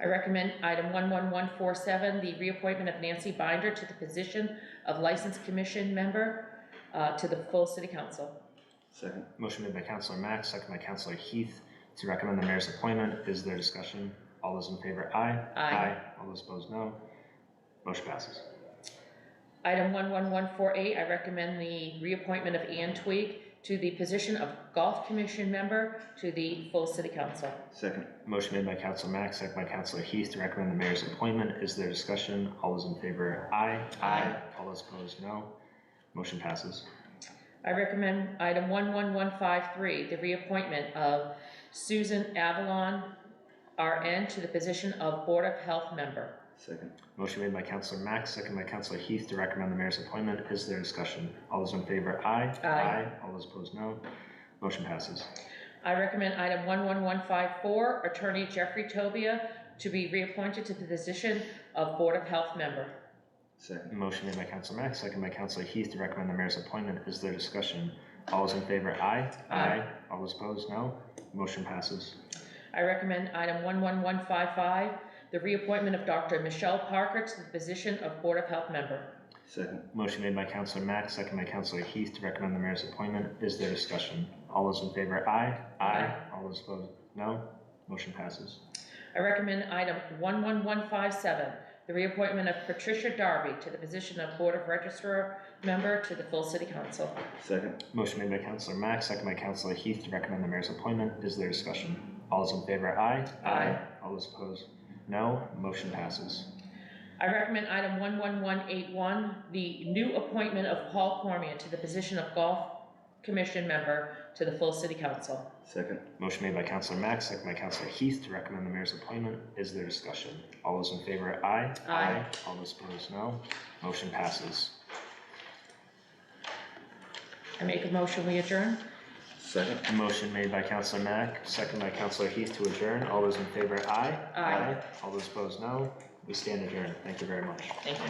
I recommend item 11147, the reappointment of Nancy Binder to the position of License Commission member to the full city council. Second. Motion made by Councilor Mack, second by Councilor Heath to recommend the mayor's appointment. Is there discussion? All those in favor, aye. Aye. All those opposed, no. Motion passes. Item 11148, I recommend the reappointment of Ann Twig to the position of Golf Commission member to the full city council. Second. Motion made by Councilor Mack, second by Councilor Heath to recommend the mayor's appointment. Is there discussion? All those in favor, aye. Aye. All those opposed, no. Motion passes. I recommend item 11153, the reappointment of Susan Avalon, RN, to the position of Board of Health member. Second. Motion made by Councilor Mack, second by Councilor Heath to recommend the mayor's appointment. Is there discussion? All those in favor, aye. Aye. All those opposed, no. Motion passes. I recommend item 11154, Attorney Jeffrey Tobia, to be reappointed to the position of Board of Health member. Second. Motion made by Councilor Mack, second by Councilor Heath to recommend the mayor's appointment. Is there discussion? All those in favor, aye. Aye. All those opposed, no. Motion passes. I recommend item 11155, the reappointment of Dr. Michelle Parker to the position of Board of Health member. Second. Motion made by Councilor Mack, second by Councilor Heath to recommend the mayor's appointment. Is there discussion? All those in favor, aye. Aye. All those opposed, no. Motion passes. I recommend item 11157, the reappointment of Patricia Darby to the position of Board of Registrar member to the full city council. Second. Motion made by Councilor Mack, second by Councilor Heath to recommend the mayor's appointment. Is there discussion? All those in favor, aye. Aye. All those opposed, no. Motion passes. I recommend item 11181, the new appointment of Paul Cormier to the position of Golf Commission member to the full city council. Second. Motion made by Councilor Mack, second by Councilor Heath to recommend the mayor's appointment. Is there discussion? All those in favor, aye. Aye. All those opposed, no. Motion passes. I make a motion, we adjourn. Second. Motion made by Councilor Mack, second by Councilor Heath to adjourn. All those in favor, aye. Aye. All those opposed, no. We stand adjourned. Thank you very much. Thank you.